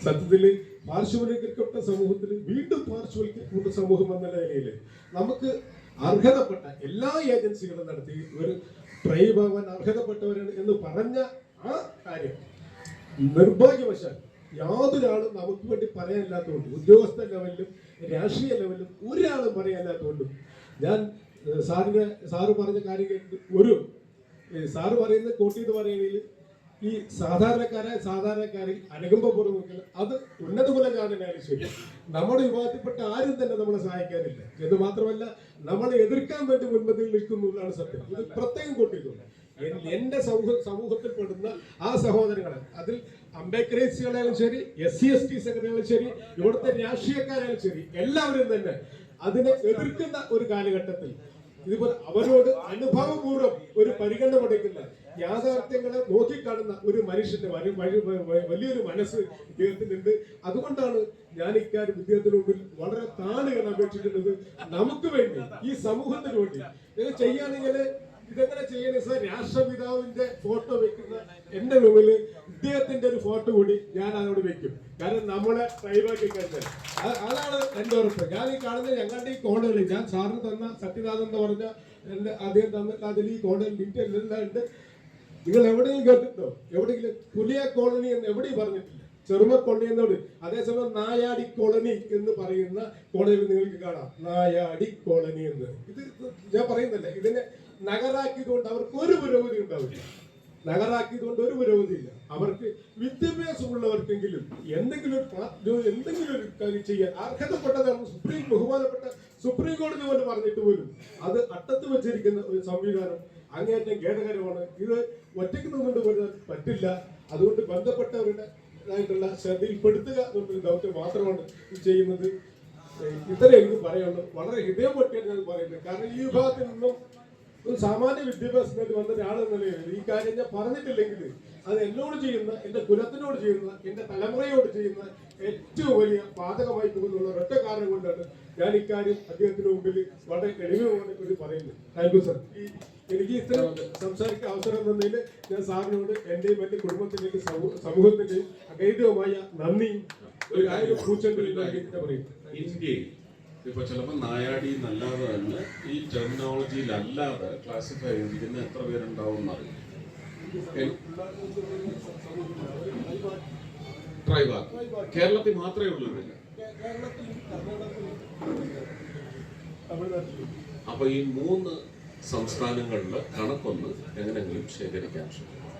സത്യത്തിൽ പാർശ്വവൽക്കരിക്കപ്പെട്ട സമൂഹത്തിൽ വീണ്ടും പാർശ്വവൽക്കരിക്കപ്പെട്ട സമൂഹം എന്ന നിലയിൽ നമുക്ക് അർഹതപ്പെട്ട എല്ലാ ഏജൻസികളും നടത്തി ഒരു ട്രൈബ് ആവാൻ അർഹതപ്പെട്ടവരാണ് എന്ന് പറഞ്ഞ ആ കാര്യം നിർഭാഗ്യവശാൽ യാതൊരാളും നമുക്ക് വേണ്ടി പറയാനില്ലാത്തതുകൊണ്ട്, ഉദ്യോഗസ്ഥ ലെവലിലും രാഷ്ട്രീയ ലെവലിലും ഒരാളും പറയാനില്ലാത്തതുകൊണ്ടും ഞാൻ സാറ് പറഞ്ഞ കാര്യം കേട്ട് സാറ് പറയുന്നത് കോട്ട് ചെയ്ത് പറയുകയാണെങ്കിൽ ഈ സാധാരണക്കാരിൽ അനുകമ്പപൂർവ്വം നിൽക്കുന്നത് അത് ഉന്നത കുലജാതനായാലും ശരി, നമ്മുടെ വിഭാഗത്തിൽപ്പെട്ട ആരും തന്നെ നമ്മളെ സഹായിക്കാനില്ല എന്ന് മാത്രമല്ല നമ്മളെ എതിർക്കാൻ വേണ്ടി മുൻപന്തിയിൽ നിൽക്കുന്നതാണ് സത്യം. ഇത് പ്രത്യേകം കൂട്ടിയിട്ടുണ്ട്. എന്റെ സമൂഹത്തിൽപ്പെടുന്ന ആ സഹോദരങ്ങളെ, അതിൽ അംബേദ്കറേസികളായാലും ശരി, SC/ST സെക്രട്ടറികളായാലും ശരി, ഇവിടുത്തെ രാഷ്ട്രീയക്കാരായാലും ശരി, എല്ലാവരും തന്നെ അതിനെ എതിർക്കുന്ന ഒരു കാലഘട്ടത്തിൽ ഇതുപോലെ അവരോട് അനുഭവപൂർവ്വം ഒരു പരിഗണന കൊടുക്കുന്ന യാഥാർത്ഥ്യങ്ങളെ നോക്കിക്കാണുന്ന ഒരു മനുഷ്യന്റെ വലിയൊരു മനസ്സ് ഇദ്ദേഹത്തിനുണ്ട്. അതുകൊണ്ടാണ് ഞാൻ ഇക്കാര്യം ഇദ്ദേഹത്തിന് മുമ്പിൽ വളരെ താണുകൾ അപേക്ഷിക്കുന്നത്. നമുക്ക് വേണ്ടി, ഈ സമൂഹത്തിന് വേണ്ടി ഇത് ചെയ്യുകയാണെങ്കിൽ ഇതെങ്ങനെ ചെയ്യുന്ന സാർ, രാഷ്ട്രപിതാവിന്റെ ഫോട്ടോ വെക്കുന്ന എന്റെ മുമ്പിൽ ഇദ്ദേഹത്തിന്റെ ഒരു ഫോട്ടോ കൂടി ഞാൻ അതോട് വെക്കും. കാരണം നമ്മളെ ട്രൈബാക്കി കഴിഞ്ഞാൽ അതാണ് എന്റെ ഉറപ്പ്. ഞാൻ ഈ കാണുന്ന ഞങ്ങളുടെ ഈ കോണുകളിൽ ഞാൻ സാറിന് തന്ന സത്യനാഥൻ എന്ന് പറഞ്ഞ എന്റെ അദ്ദേഹം തന്നിട്ട് അതിൽ ഈ കോണുകളിൽ ഡീറ്റെയിൽ എല്ലാം ഉണ്ട്. നിങ്ങൾ എവിടെയെങ്കിലും കേട്ടിട്ടുണ്ടോ? എവിടെയെങ്കിലും പുലിയ കോളനി എന്ന് എവിടെയും പറഞ്ഞിട്ടില്ല. ചെറുമ കോളനി എന്നോട്. അതേസമയം നായാടി കോളനി എന്ന് പറയുന്ന കോളനിയിൽ നിങ്ങൾക്ക് കാണാം നായാടി കോളനി എന്ന്. ഇത് ഞാൻ പറയുന്നില്ല, ഇതിനെ നഗരാക്കിയതുകൊണ്ട് അവർക്ക് ഒരു പുരോഗതി ഉണ്ടാവില്ല. നഗരാക്കിയതുകൊണ്ട് ഒരു പുരോഗതിയില്ല. അവർക്ക് വിദ്യാഭ്യാസമുള്ളവർക്കെങ്കിലും എന്തെങ്കിലും ഒരു കാര്യം ചെയ്യാൻ അർഹതപ്പെട്ടതാണ്. ബഹുമാനപ്പെട്ട സുപ്രീം കോടതി പോലും പറഞ്ഞിട്ട് പോലും അത് അട്ടത്ത് വെച്ചിരിക്കുന്ന ഒരു സംവിധാനം അങ്ങേയറ്റം ഖേദകരമാണ്. ഇത് ഒറ്റയ്ക്ക് നിന്നുകൊണ്ട് പോലും പറ്റില്ല. അതുകൊണ്ട് ബന്ധപ്പെട്ടവരുടെ ആയിട്ടുള്ള ശ്രദ്ധയിൽപ്പെടുത്തുക എന്നൊരു ദൗത്യം മാത്രമാണ് ചെയ്യുന്നത്. ഇത്രയും എനിക്ക് പറയാനുള്ളൂ. വളരെ ഹൃദയം പൊട്ടിയാണ് ഞാൻ പറയുന്നത്. കാരണം ഈ വിഭാഗത്തിൽ നിന്നും ഒരു സാമാന്യ വിദ്യാഭ്യാസത്തിൽ വന്ന ഒരാളെന്ന നിലയിൽ ഈ കാര്യം ഞാൻ പറഞ്ഞിട്ടില്ലെങ്കിൽ അത് എന്നോട് ചെയ്യുന്ന, എന്റെ കുലത്തിനോട് ചെയ്യുന്ന, എന്റെ തലമുറയോട് ചെയ്യുന്ന ഏറ്റവും വലിയ പാതകമായി പോകുന്നുള്ള ഒറ്റ കാരണം കൊണ്ടാണ് ഞാൻ ഇക്കാര്യം അദ്ദേഹത്തിന് മുമ്പിൽ വളരെ എളിമയോടെ ഒരു പറയുന്നത്. Thank you sir. എനിക്ക് ഇത്തരം സംസാരിക്കാൻ അവസരം തന്നതിൽ ഞാൻ സാറിനോട് എന്റെയും എന്റെ കുടുംബത്തിന്റെയും സമൂഹത്തിന്റെയും അഗൈതമായ നന്ദി ഒരു 1000 പൂച്ചെങ്കിലും പറയും. ഇന്ത്യയിൽ ഇപ്പൊ ചിലപ്പോൾ നായാടി എന്നല്ലാതെ തന്നെ ഈ ടെർമിനോളജിയിൽ അല്ലാതെ ക്ലാസിഫൈ ചെയ്തിരിക്കുന്ന എത്ര പേരുണ്ടാവും എന്നറിയും. ട്രൈബാ കേരളത്തിൽ മാത്രമേ ഉള്ളൂ. അപ്പൊ ഈ 3 സംസ്ഥാനങ്ങളിലെ കണക്കൊന്ന് എങ്ങനെയെങ്കിലും ശേഖരിക്കാൻ ശ്രമിക്കും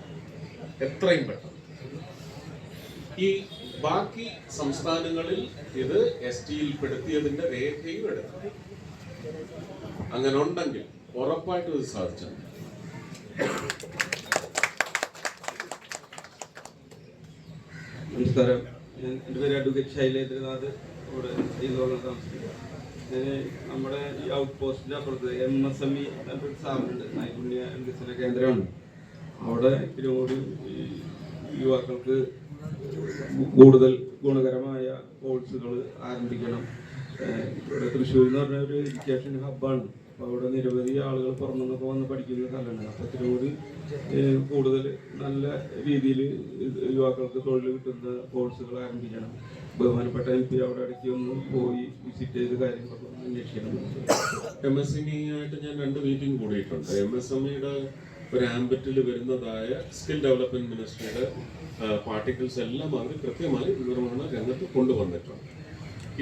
എത്രയും പെട്ടെന്ന്. ഈ ബാക്കി സംസ്ഥാനങ്ങളിൽ ഇത് STയിൽ പെടുത്തിയതിന്റെ രേഖയും എടുക്കും. അങ്ങനെ ഉണ്ടെങ്കിൽ ഉറപ്പായിട്ടും ഇത് സാധിച്ചു. നമസ്കാരം, എൻ്റെ പേര് അഡ്വക്കേറ്റ് ശൈലേന്ദ്രനാഥ്. ഇവിടെ താമസിക്കുന്നത്. നമ്മുടെ ഈ ഔട്ട് പോസ്റ്റിൻ്റെ അപ്പുറത്ത് MSME എന്നൊരു സ്ഥാപനമുണ്ട്, നൈപുണ്യ വികസന കേന്ദ്രമാണ്. അവിടെ ഇതിനോട് യുവാക്കൾക്ക് കൂടുതൽ ഗുണകരമായ കോഴ്സുകൾ ആരംഭിക്കണം. ഇവിടെ തൃശ്ശൂർ എന്ന് പറഞ്ഞ ഒരു എഡ്യൂക്കേഷൻ ഹബ്ബാണ്. അപ്പോൾ അവിടെ നിരവധി ആളുകൾ പുറത്തുനിന്നൊക്കെ വന്ന് പഠിക്കുന്ന സ്ഥലമാണ്. അപ്പോൾ ഇതിനോട് കൂടുതൽ നല്ല രീതിയിൽ യുവാക്കൾക്ക് തൊഴിൽ കിട്ടുന്ന കോഴ്സുകൾ ആരംഭിക്കണം. ബഹുമാനപ്പെട്ട MP അവിടെ ഇടയ്ക്ക് ഒന്ന് പോയി വിസിറ്റ് ചെയ്ത് കാര്യങ്ങളൊക്കെ അന്വേഷിക്കണം. MSME ആയിട്ട് ഞാൻ 2 മീറ്റിംഗ് കൂടിയിട്ടുണ്ട്. MSMEയുടെ ഒരു ആംബറ്റിൽ വരുന്നതായ സ്കിൽ ഡെവലപ്മെന്റ് മിനിസ്ട്രിയുടെ പാർട്ടിക്കിൾസ് എല്ലാം അവർ കൃത്യമായി നിർവഹണ രംഗത്ത് കൊണ്ടുവന്നിട്ടുണ്ട്.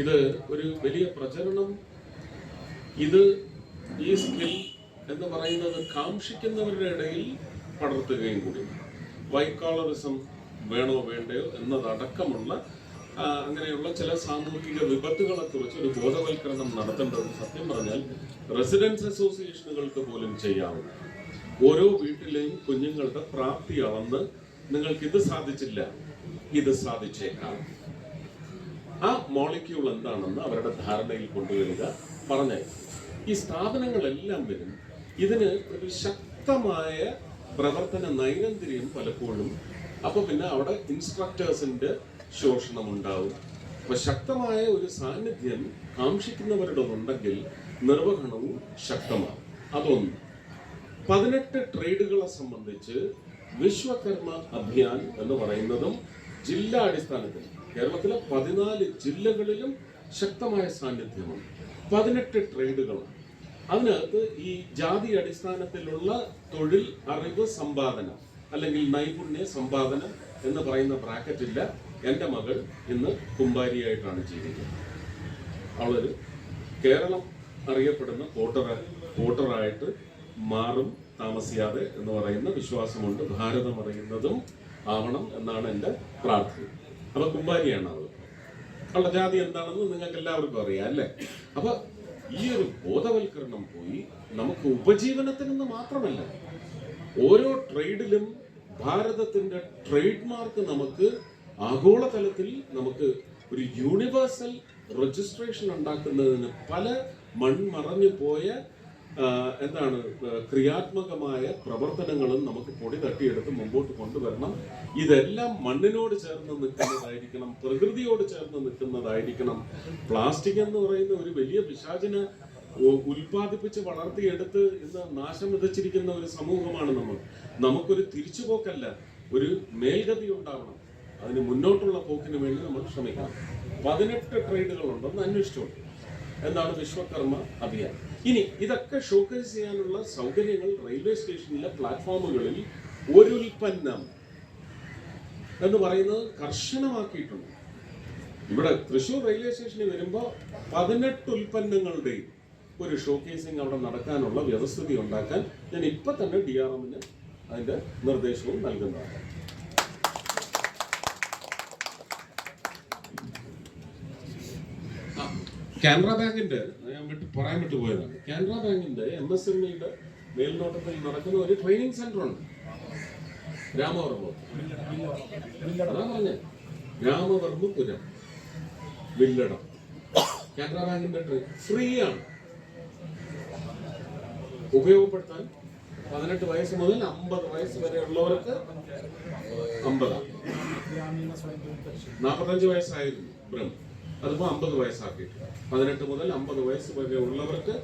ഇത് ഒരു വലിയ പ്രചരണം. ഇത് ഈ സ്കിൽ എന്ന് പറയുന്നത് കാക്ഷിക്കുന്നവരുടെ ഇടയിൽ പടർത്തുകയും കൂടി. വൈറ്റ് കോളറിസം വേണോ വേണ്ടയോ എന്നതടക്കമുള്ള അങ്ങനെയുള്ള ചില സാമൂഹിക വിപത്തുകളെ കുറിച്ച് ഒരു ബോധവൽക്കരണം നടത്തേണ്ടത് സത്യം പറഞ്ഞാൽ റെസിഡൻസ് അസോസിയേഷനുകൾക്ക് പോലും ചെയ്യാവുന്ന. ഓരോ വീട്ടിലെയും കുഞ്ഞുങ്ങളുടെ പ്രാപ്തി അളന്ന് നിങ്ങൾക്ക് ഇത് സാധിച്ചില്ല, ഇത് സാധിച്ചേക്കാം. ആ മോളിക്യൂൾ എന്താണെന്ന് അവരുടെ ധാരണയിൽ കൊണ്ടുവരിക, പറഞ്ഞാൽ ഈ സ്ഥാപനങ്ങളെല്ലാം വരും. ഇതിന് ഒരു ശക്തമായ പ്രവർത്തന നൈരന്തര്യം പലപ്പോഴും. അപ്പൊ പിന്നെ അവിടെ ഇൻസ്ട്രക്ടേഴ്സിന്റെ ശോഷണം ഉണ്ടാവും. അപ്പൊ ശക്തമായ ഒരു സാന്നിധ്യം കാക്ഷിക്കുന്നവരുടെ ഉണ്ടെങ്കിൽ നിർവഹണവും ശക്തമാകും. അതൊന്ന്. 18 ട്രേഡുകളെ സംബന്ധിച്ച് വിശ്വകർമ്മ അഭിയാൻ എന്ന് പറയുന്നതും ജില്ലാ അടിസ്ഥാനത്തിൽ കേരളത്തിലെ 14 ജില്ലകളിലും ശക്തമായ സാന്നിധ്യമാണ്. 18 ട്രേഡുകളാണ്. അതിനകത്ത് ഈ ജാതി അടിസ്ഥാനത്തിലുള്ള തൊഴിൽ അറിവ് സമ്പാദനം അല്ലെങ്കിൽ നൈപുണ്യ സമ്പാദനം എന്ന് പറയുന്ന ബ്രാക്കറ്റില്ല. എൻ്റെ മകൾ ഇന്ന് കുമ്പാരിയായിട്ടാണ് ജീവിക്കുന്നത്. അവളൊരു കേരളം അറിയപ്പെടുന്ന പോട്ടറായിട്ട് മാറും താമസിയാതെ എന്ന് പറയുന്ന വിശ്വാസമുണ്ട്. ഭാരതം അറിയുന്നതും ആവണം എന്നാണ് എൻ്റെ പ്രാർത്ഥന. അപ്പൊ കുമ്പാരിയാണ് അത്. അവളുടെ ജാതി എന്താണെന്ന് നിങ്ങൾക്ക് എല്ലാവർക്കും അറിയാം അല്ലേ? അപ്പൊ ഈ ഒരു ബോധവൽക്കരണം പോയി നമുക്ക് ഉപജീവനത്തിനെന്ന് മാത്രമല്ല, ഓരോ ട്രേഡിലും ഭാരതത്തിന്റെ ട്രേഡ് മാർക്ക് നമുക്ക് ആഗോളതലത്തിൽ നമുക്ക് ഒരു യൂണിവേഴ്സൽ രജിസ്ട്രേഷൻ ഉണ്ടാക്കുന്നതിന് പല മൺമറഞ്ഞു പോയ ക്രിയാത്മകമായ പ്രവർത്തനങ്ങളും നമുക്ക് പൊടി തട്ടിയെടുത്ത് മുമ്പോട്ട് കൊണ്ടുവരണം. ഇതെല്ലാം മണ്ണിനോട് ചേർന്ന് നിൽക്കുന്നതായിരിക്കണം, പ്രകൃതിയോട് ചേർന്ന് നിൽക്കുന്നതായിരിക്കണം. പ്ലാസ്റ്റിക് എന്ന് പറയുന്ന ഒരു വലിയ പിശാചിനെ ഉൽപ്പാദിപ്പിച്ച് വളർത്തിയെടുത്ത് ഇന്ന് നാശം വിതച്ചിരിക്കുന്ന ഒരു സമൂഹമാണ് നമ്മൾ. നമുക്കൊരു തിരിച്ചുപോക്കല്ല, ഒരു മേൽഗതി ഉണ്ടാവണം. അതിന് മുന്നോട്ടുള്ള പോക്കിന് വേണ്ടി നമ്മൾ ശ്രമിക്കണം. 18 ട്രേഡുകളുണ്ടെന്ന് അന്വേഷിച്ചുകൊണ്ട് എന്താണ് വിശ്വകർമ്മ അഭിയാൻ. ഇനി ഇതൊക്കെ ഷോക്കേസ് ചെയ്യാനുള്ള സൗകര്യങ്ങൾ റെയിൽവേ സ്റ്റേഷനിലെ പ്ലാറ്റ്ഫോമുകളിൽ ഒരു ഉൽപ്പന്നം എന്ന് പറയുന്നത് കർശനമാക്കിയിട്ടുണ്ട്. ഇവിടെ തൃശ്ശൂർ റെയിൽവേ സ്റ്റേഷനിൽ വരുമ്പോൾ 18 ഉൽപ്പന്നങ്ങളുടെയും ഒരു ഷോക്കേസിംഗ് അവിടെ നടക്കാനുള്ള വ്യവസ്ഥിതി ഉണ്ടാക്കാൻ ഞാൻ ഇപ്പൊ തന്നെ DRMന് അതിന്റെ നിർദ്ദേശവും നൽകുന്നതാണ്. കാനറ ബാങ്കിന്റെ ഞാൻ പറയാൻ വിട്ടുപോയതാണ്. കാനറ ബാങ്കിന്റെ MSMEയുടെ മേൽനോട്ടത്തിൽ നടക്കുന്ന ഒരു ട്രെയിനിങ് സെന്റർ ഉണ്ട് രാമവർമ്മപുരം. അതാ പറഞ്ഞേ, രാമവർമ്മപുരം വില്ലടം. കാനറ ബാങ്കിന്റെ ഫ്രീ ആണ്, ഉപയോഗപ്പെടുത്താൻ 18 വയസ്സ് മുതൽ 50 വയസ്സ് വരെ ഉള്ളവർക്ക് 50, 45 വയസ്സായിരുന്നു ബ്രഹ്മ, അതിപ്പോ 50 വയസ്സാക്കിയിട്ട് 18 മുതൽ 50 വയസ്സ് വരെ ഉള്ളവർക്ക്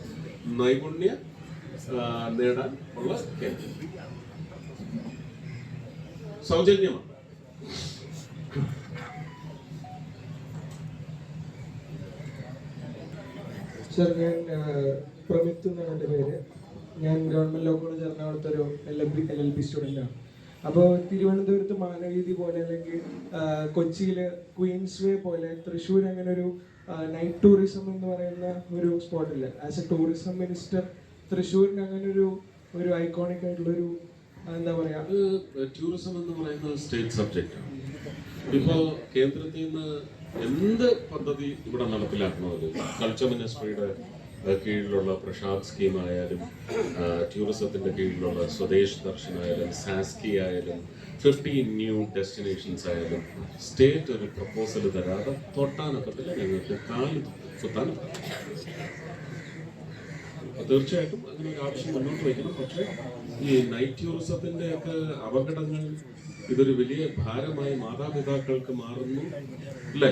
നൈപുണ്യ നേടാൻ ഉള്ള കേന്ദ്രം സൗജന്യമാണ്. സർ, ഞാൻ പ്രമിത്ത് എന്നാണ് എൻ്റെ പേര്. ഞാൻ ഗവൺമെൻറ് ലോ കോളേജ് എറണാകുളത്ത് ഒരു LLB സ്റ്റുഡൻ്റാണ്. അപ്പോൾ തിരുവനന്തപുരത്ത് മാനവീതി പോലെ, അല്ലെങ്കിൽ കൊച്ചിയിൽ ക്വീൻസ് വേ പോലെ, തൃശ്ശൂർ അങ്ങനെ ഒരു നൈറ്റ് ടൂറിസം എന്ന് പറയുന്ന ഒരു സ്പോട്ടില്ല. ആസ് എ ടൂറിസം മിനിസ്റ്റർ തൃശ്ശൂരിന് അങ്ങനെ ഒരു ഐക്കോണിക് ആയിട്ടുള്ളൊരു എന്താ പറയുക, ടൂറിസം എന്ന് പറയുന്നത് സ്റ്റേറ്റ് സബ്ജക്റ്റാണ്. ഇപ്പോൾ കേന്ദ്രത്തിൽ നിന്ന് എന്ത് പദ്ധതി ഇവിടെ നടപ്പിലാക്കണമെങ്കിലും കൾച്ചർ മിനിസ്ട്രിയുടെ കീഴിലുള്ള പ്രസാദ് സ്കീം ആയാലും, ടൂറിസത്തിന്റെ കീഴിലുള്ള സ്വദേശ് ദർശൻ ആയാലും, സാസ്കി ആയാലും, 15 ന്യൂ ഡെസ്റ്റിനേഷൻസ് ആയാലും, സ്റ്റേറ്റ് ഒരു പ്രപ്പോസൽ തരാതെ തൊട്ടാനൊക്കത്തില്ല, ഞങ്ങൾക്ക് കാല് കുത്താൻ. തീർച്ചയായിട്ടും അങ്ങനെ ഒരു ആവശ്യം മുന്നോട്ട് വയ്ക്കണം. പക്ഷേ ഈ നൈറ്റ് ടൂറിസത്തിന്റെ ഒക്കെ അപകടങ്ങൾ ഇതൊരു വലിയ ഭാരമായി മാതാപിതാക്കൾക്ക് മാറുന്നു അല്ലേ?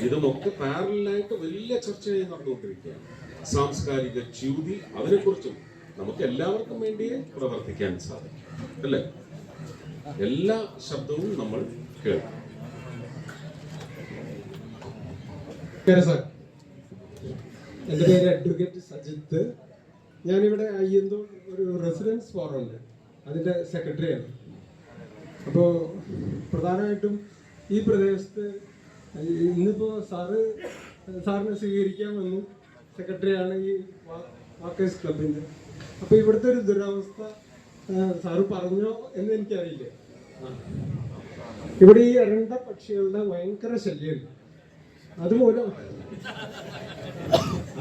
ഇതുമൊക്കെ പാരലായിട്ട് വലിയ ചർച്ചയായി നടന്നുകൊണ്ടിരിക്കുകയാണ്. സാംസ്കാരിക ച്യൂതി, അതിനെക്കുറിച്ചും നമുക്ക് എല്ലാവർക്കും വേണ്ടിയേ പ്രവർത്തിക്കാൻ സാധിക്കും അല്ലേ? എല്ലാ ശബ്ദവും നമ്മൾ കേൾക്കും. സാർ, എൻ്റെ പേര് അഡ്വക്കേറ്റ് സജിത്ത്. ഞാനിവിടെ അയ്യന്തോൾ ഒരു റെസിഡൻസ് ഫോറം ഉണ്ട്, അതിൻ്റെ സെക്രട്ടറിയാണ്. അപ്പോൾ പ്രധാനമായിട്ടും ഈ പ്രദേശത്ത് ഇന്നിപ്പോൾ സാറിനെ സ്വീകരിക്കാൻ വന്നു. സെക്രട്ടറിയാണ് ഈ വാക്കേഴ്സ് ക്ലബിൻ്റെ. അപ്പോൾ ഇവിടുത്തെ ഒരു ദുരവസ്ഥ സാറ് പറഞ്ഞോ എന്ന് എനിക്കറിയില്ല. ഇവിടെ ഈ ഇരണ്ട പക്ഷികളുടെ ഭയങ്കര ശല്യമുണ്ട്. അതുമൂലം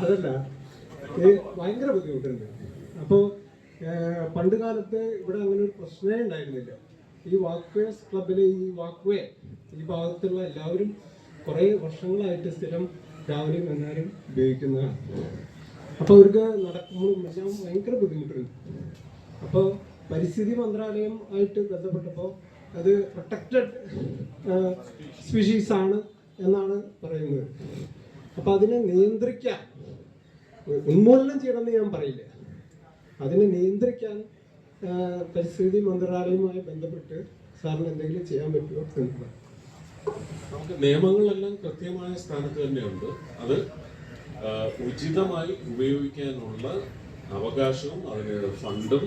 അതല്ല, ഭയങ്കര ബുദ്ധിമുട്ടുണ്ട്. അപ്പോൾ പണ്ട് കാലത്ത് ഇവിടെ അങ്ങനെ ഒരു പ്രശ്നമേ ഉണ്ടായിരുന്നില്ല. ഈ വാക്വേഴ്സ് ക്ലബിലെ ഈ വാക്വേ ഈ ഭാഗത്തുള്ള എല്ലാവരും കുറേ വർഷങ്ങളായിട്ട് സ്ഥിരം രാവിലെയും വൈകുന്നേരം ഉപയോഗിക്കുന്നതാണ്. അപ്പോൾ അവർക്ക് നടക്കുമ്പോഴും എല്ലാം ഭയങ്കര ബുദ്ധിമുട്ടുണ്ട്. അപ്പോൾ പരിസ്ഥിതി മന്ത്രാലയം ആയിട്ട് ബന്ധപ്പെട്ടപ്പോൾ അത് പ്രൊട്ടക്റ്റഡ് സ്പീഷീസ് ആണ് എന്നാണ് പറയുന്നത്. അപ്പോൾ അതിനെ നിയന്ത്രിക്കാൻ, ഉന്മൂലനം ചെയ്യണമെന്ന് ഞാൻ പറയില്ല, അതിനെ നിയന്ത്രിക്കാൻ പരിസ്ഥിതി മന്ത്രാലയവുമായി ബന്ധപ്പെട്ട് സാറിന് എന്തെങ്കിലും ചെയ്യാൻ പറ്റുമോ എന്ന്. നമുക്ക് നിയമങ്ങളെല്ലാം കൃത്യമായ സ്ഥാനത്ത് തന്നെയുണ്ട്. അത് ഉചിതമായി ഉപയോഗിക്കാനുള്ള അവകാശവും അതിന് ഫണ്ടും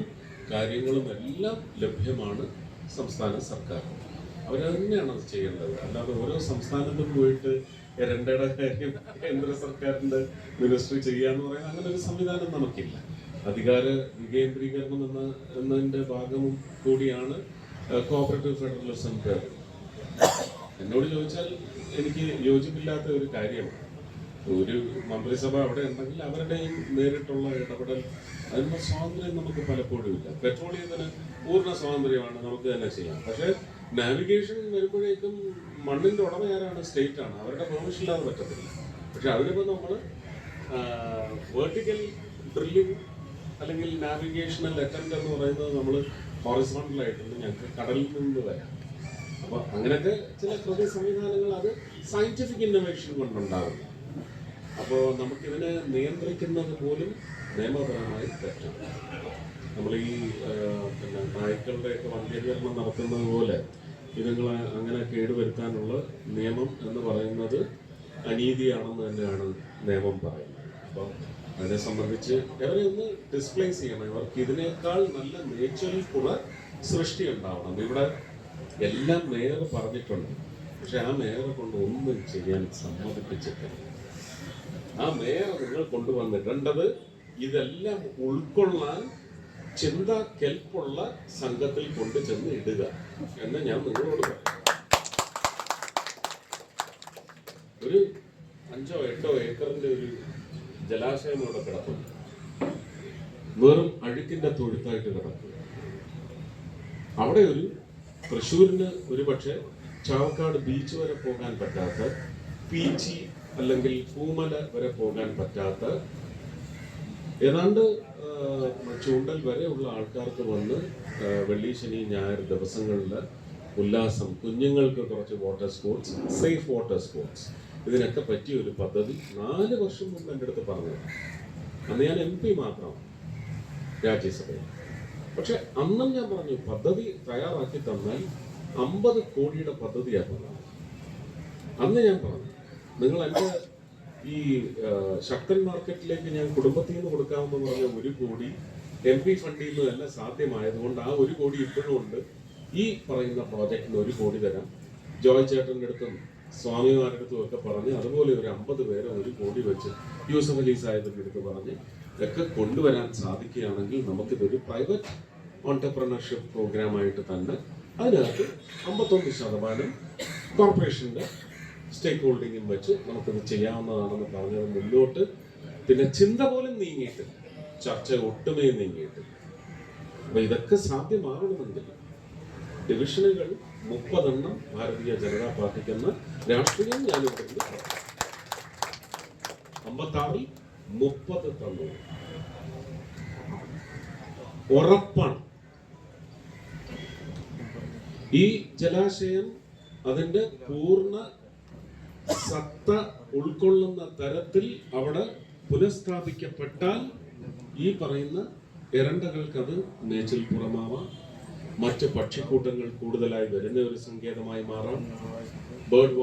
കാര്യങ്ങളും എല്ലാം ലഭ്യമാണ് സംസ്ഥാന സർക്കാർ. അവർ തന്നെയാണ് അത് ചെയ്യേണ്ടത്. അല്ലാതെ ഓരോ സംസ്ഥാനത്തും പോയിട്ട് രണ്ടയുടെ കാര്യം കേന്ദ്ര സർക്കാരിന്റെ മിനിസ്ട്രി ചെയ്യാന്ന് പറയാൻ അങ്ങനെ ഒരു സംവിധാനം നമുക്കില്ല. അധികാര വികേന്ദ്രീകരണം എന്നതിന്റെ ഭാഗവും കൂടിയാണ് കോഓപ്പറേറ്റീവ് ഫെഡറലിസം പേര്. എന്നോട് ചോദിച്ചാൽ എനിക്ക് യോജിപ്പില്ലാത്ത ഒരു കാര്യമാണ്. ഒരു മന്ത്രിസഭ അവിടെ ഉണ്ടെങ്കിൽ അവരുടെയും നേരിട്ടുള്ള ഇടപെടൽ, അതിനുള്ള സ്വാതന്ത്ര്യം നമുക്ക് പലപ്പോഴും ഇല്ല. പെട്രോളിയത്തിന് പൂർണ്ണ സ്വാതന്ത്ര്യമാണ്, നമുക്ക് തന്നെ ചെയ്യാം. പക്ഷേ നാവിഗേഷൻ വരുമ്പോഴേക്കും മണ്ണിൻ്റെ ഉടമ ആരാണ്? സ്റ്റേറ്റ് ആണ്. അവരുടെ പെർമിഷൻ ഇല്ലാതെ പറ്റത്തില്ല. പക്ഷെ അതിനിപ്പോൾ നമ്മൾ വേർട്ടിക്കൽ ഡ്രില്ലിംഗ് അല്ലെങ്കിൽ നാവിഗേഷണൽ അറ്റംപ്റ്റ് എന്ന് പറയുന്നത് നമ്മൾ ഹൊറിസോണ്ടലായിട്ടുണ്ട്, ഞങ്ങൾക്ക് കടലിൽ നിന്ന് വരാം. അപ്പോൾ അങ്ങനത്തെ ചില പ്രതി സംവിധാനങ്ങൾ അത് സയൻറ്റിഫിക് ഇന്നോവേഷൻ കൊണ്ടുണ്ടാകും. അപ്പോൾ നമുക്കിതിനെ നിയന്ത്രിക്കുന്നത് പോലും നിയമപരമായി തെറ്റും. നമ്മൾ ഈ പിന്നെ നായ്ക്കളുടെയൊക്കെ വന്ധ്യീകരണം നടത്തുന്നത് പോലെ ഇതുങ്ങളെ അങ്ങനെ കേടുവരുത്താനുള്ള നിയമം എന്ന് പറയുന്നത് അനീതിയാണെന്ന് തന്നെയാണ് നിയമം പറയുന്നത്. അപ്പം അതിനെ സംബന്ധിച്ച് ഇവരെ ഒന്ന് ഡിസ്പ്ലേസ് ചെയ്യണം. ഇവർക്ക് ഇതിനേക്കാൾ നല്ല നേച്ചറിൽ കൂടെ സൃഷ്ടി ഉണ്ടാവണം. ഇവിടെ എല്ലാം മേയർ പറഞ്ഞിട്ടുണ്ട്, പക്ഷെ ആ മേയറെ കൊണ്ട് ഒന്നും ചെയ്യാൻ സമ്മതിപ്പിച്ചിട്ടില്ല. ആ മേയർ നിങ്ങൾ കൊണ്ടുവന്നിടേണ്ടത് ഇതെല്ലാം ഉൾക്കൊള്ളാൻ ചിന്താ കെൽപ്പുള്ള സംഘത്തിൽ കൊണ്ടു ചെന്ന് ഇടുക എന്ന് ഞാൻ നിങ്ങളോട് പറയും. ഒരു 5 or 8 ഏക്കറിന്റെ ഒരു ജലാശയം അവിടെ കിടപ്പുണ്ട്, വെറും അഴുക്കിന്റെ തൊഴുത്തായിട്ട് കിടക്കുക. അവിടെ ഒരു തൃശ്ശൂരിന് ഒരു പക്ഷെ ചാവക്കാട് ബീച്ച് വരെ പോകാൻ പറ്റാത്ത, പീച്ചി അല്ലെങ്കിൽ പൂമല വരെ പോകാൻ പറ്റാത്ത, ഏതാണ്ട് ചൂണ്ടൽ വരെയുള്ള ആൾക്കാർക്ക് വന്ന് വെള്ളി ശനി ഞായർ ദിവസങ്ങളിൽ ഉല്ലാസം, കുഞ്ഞുങ്ങൾക്ക് കുറച്ച് water sports, safe water sports, ഇതിനൊക്കെ പറ്റിയ ഒരു പദ്ധതി 4 വർഷം മുമ്പ് എൻ്റെ അടുത്ത് പറഞ്ഞത്. അന്ന് ഞാൻ MP മാത്രമാണ് രാജ്യസഭയിൽ. പക്ഷെ അന്നും ഞാൻ പറഞ്ഞു പദ്ധതി തയ്യാറാക്കി തന്നാൽ 50 കോടിയുടെ പദ്ധതിയാണ് പറഞ്ഞത്. അന്ന് ഞാൻ പറഞ്ഞു നിങ്ങൾ എൻ്റെ ഈ ശക്തൻ മാർക്കറ്റിലേക്ക് ഞാൻ കുടുംബത്തിൽ നിന്ന് കൊടുക്കാമെന്ന് പറഞ്ഞ 1 കോടി MP ഫണ്ടിൽ നിന്ന് തന്നെ സാധ്യമായതുകൊണ്ട് ആ 1 കോടി ഇപ്പോഴും ഉണ്ട്. ഈ പറയുന്ന പ്രോജക്റ്റിന് 1 കോടി തരാം. ജോയ് ചേട്ടൻ്റെ അടുത്തും സ്വാമിമാരുടെ അടുത്തും ഒക്കെ പറഞ്ഞ് അതുപോലെ ഒരു 50 പേരെ 1 കോടി വെച്ച് യൂസഫ് അലി സാഹിബിൻ്റെ അടുത്ത് പറഞ്ഞ് ഒക്കെ കൊണ്ടുവരാൻ സാധിക്കുകയാണെങ്കിൽ നമുക്കിതൊരു പ്രൈവറ്റ് ഓൺടർപ്രണർഷിപ്പ് പ്രോഗ്രാമായിട്ട് തന്നെ അതിനകത്ത് 51% കോർപ്പറേഷൻ്റെ സ്റ്റേക്ക് ഹോൾഡിങ്ങും വെച്ച് നമുക്കത് ചെയ്യാവുന്നതാണെന്ന് പറഞ്ഞത് മുന്നോട്ട്. പിന്നെ ചിന്ത പോലും നീങ്ങിയിട്ടില്ല, ചർച്ച ഒട്ടുമേ നീങ്ങിയിട്ടില്ല. അപ്പൊ ഇതൊക്കെ സാധ്യമാകണമെങ്കിൽ ഡിവിഷനുകൾ 30 ഭാരതീയ ജനതാ പാർട്ടിക്കെന്ന രാഷ്ട്രീയം ഞാനിവിടെ 56-ൽ 30 തന്നു ഉറപ്പാണ്. ഈ ജലാശയം അതിന്റെ പൂർണ്ണ സത്ത ഉൾക്കൊള്ളുന്ന തരത്തിൽ അവിടെ പുനഃസ്ഥാപിക്കപ്പെട്ടാൽ ഈ പറയുന്ന എരണ്ടകൾക്കത് മേച്ചിൽപ്പുറമാവാം, മറ്റ് പക്ഷിക്കൂട്ടങ്ങൾ കൂടുതലായി വരുന്ന ഒരു സങ്കേതമായി മാറാം. ബേർഡ്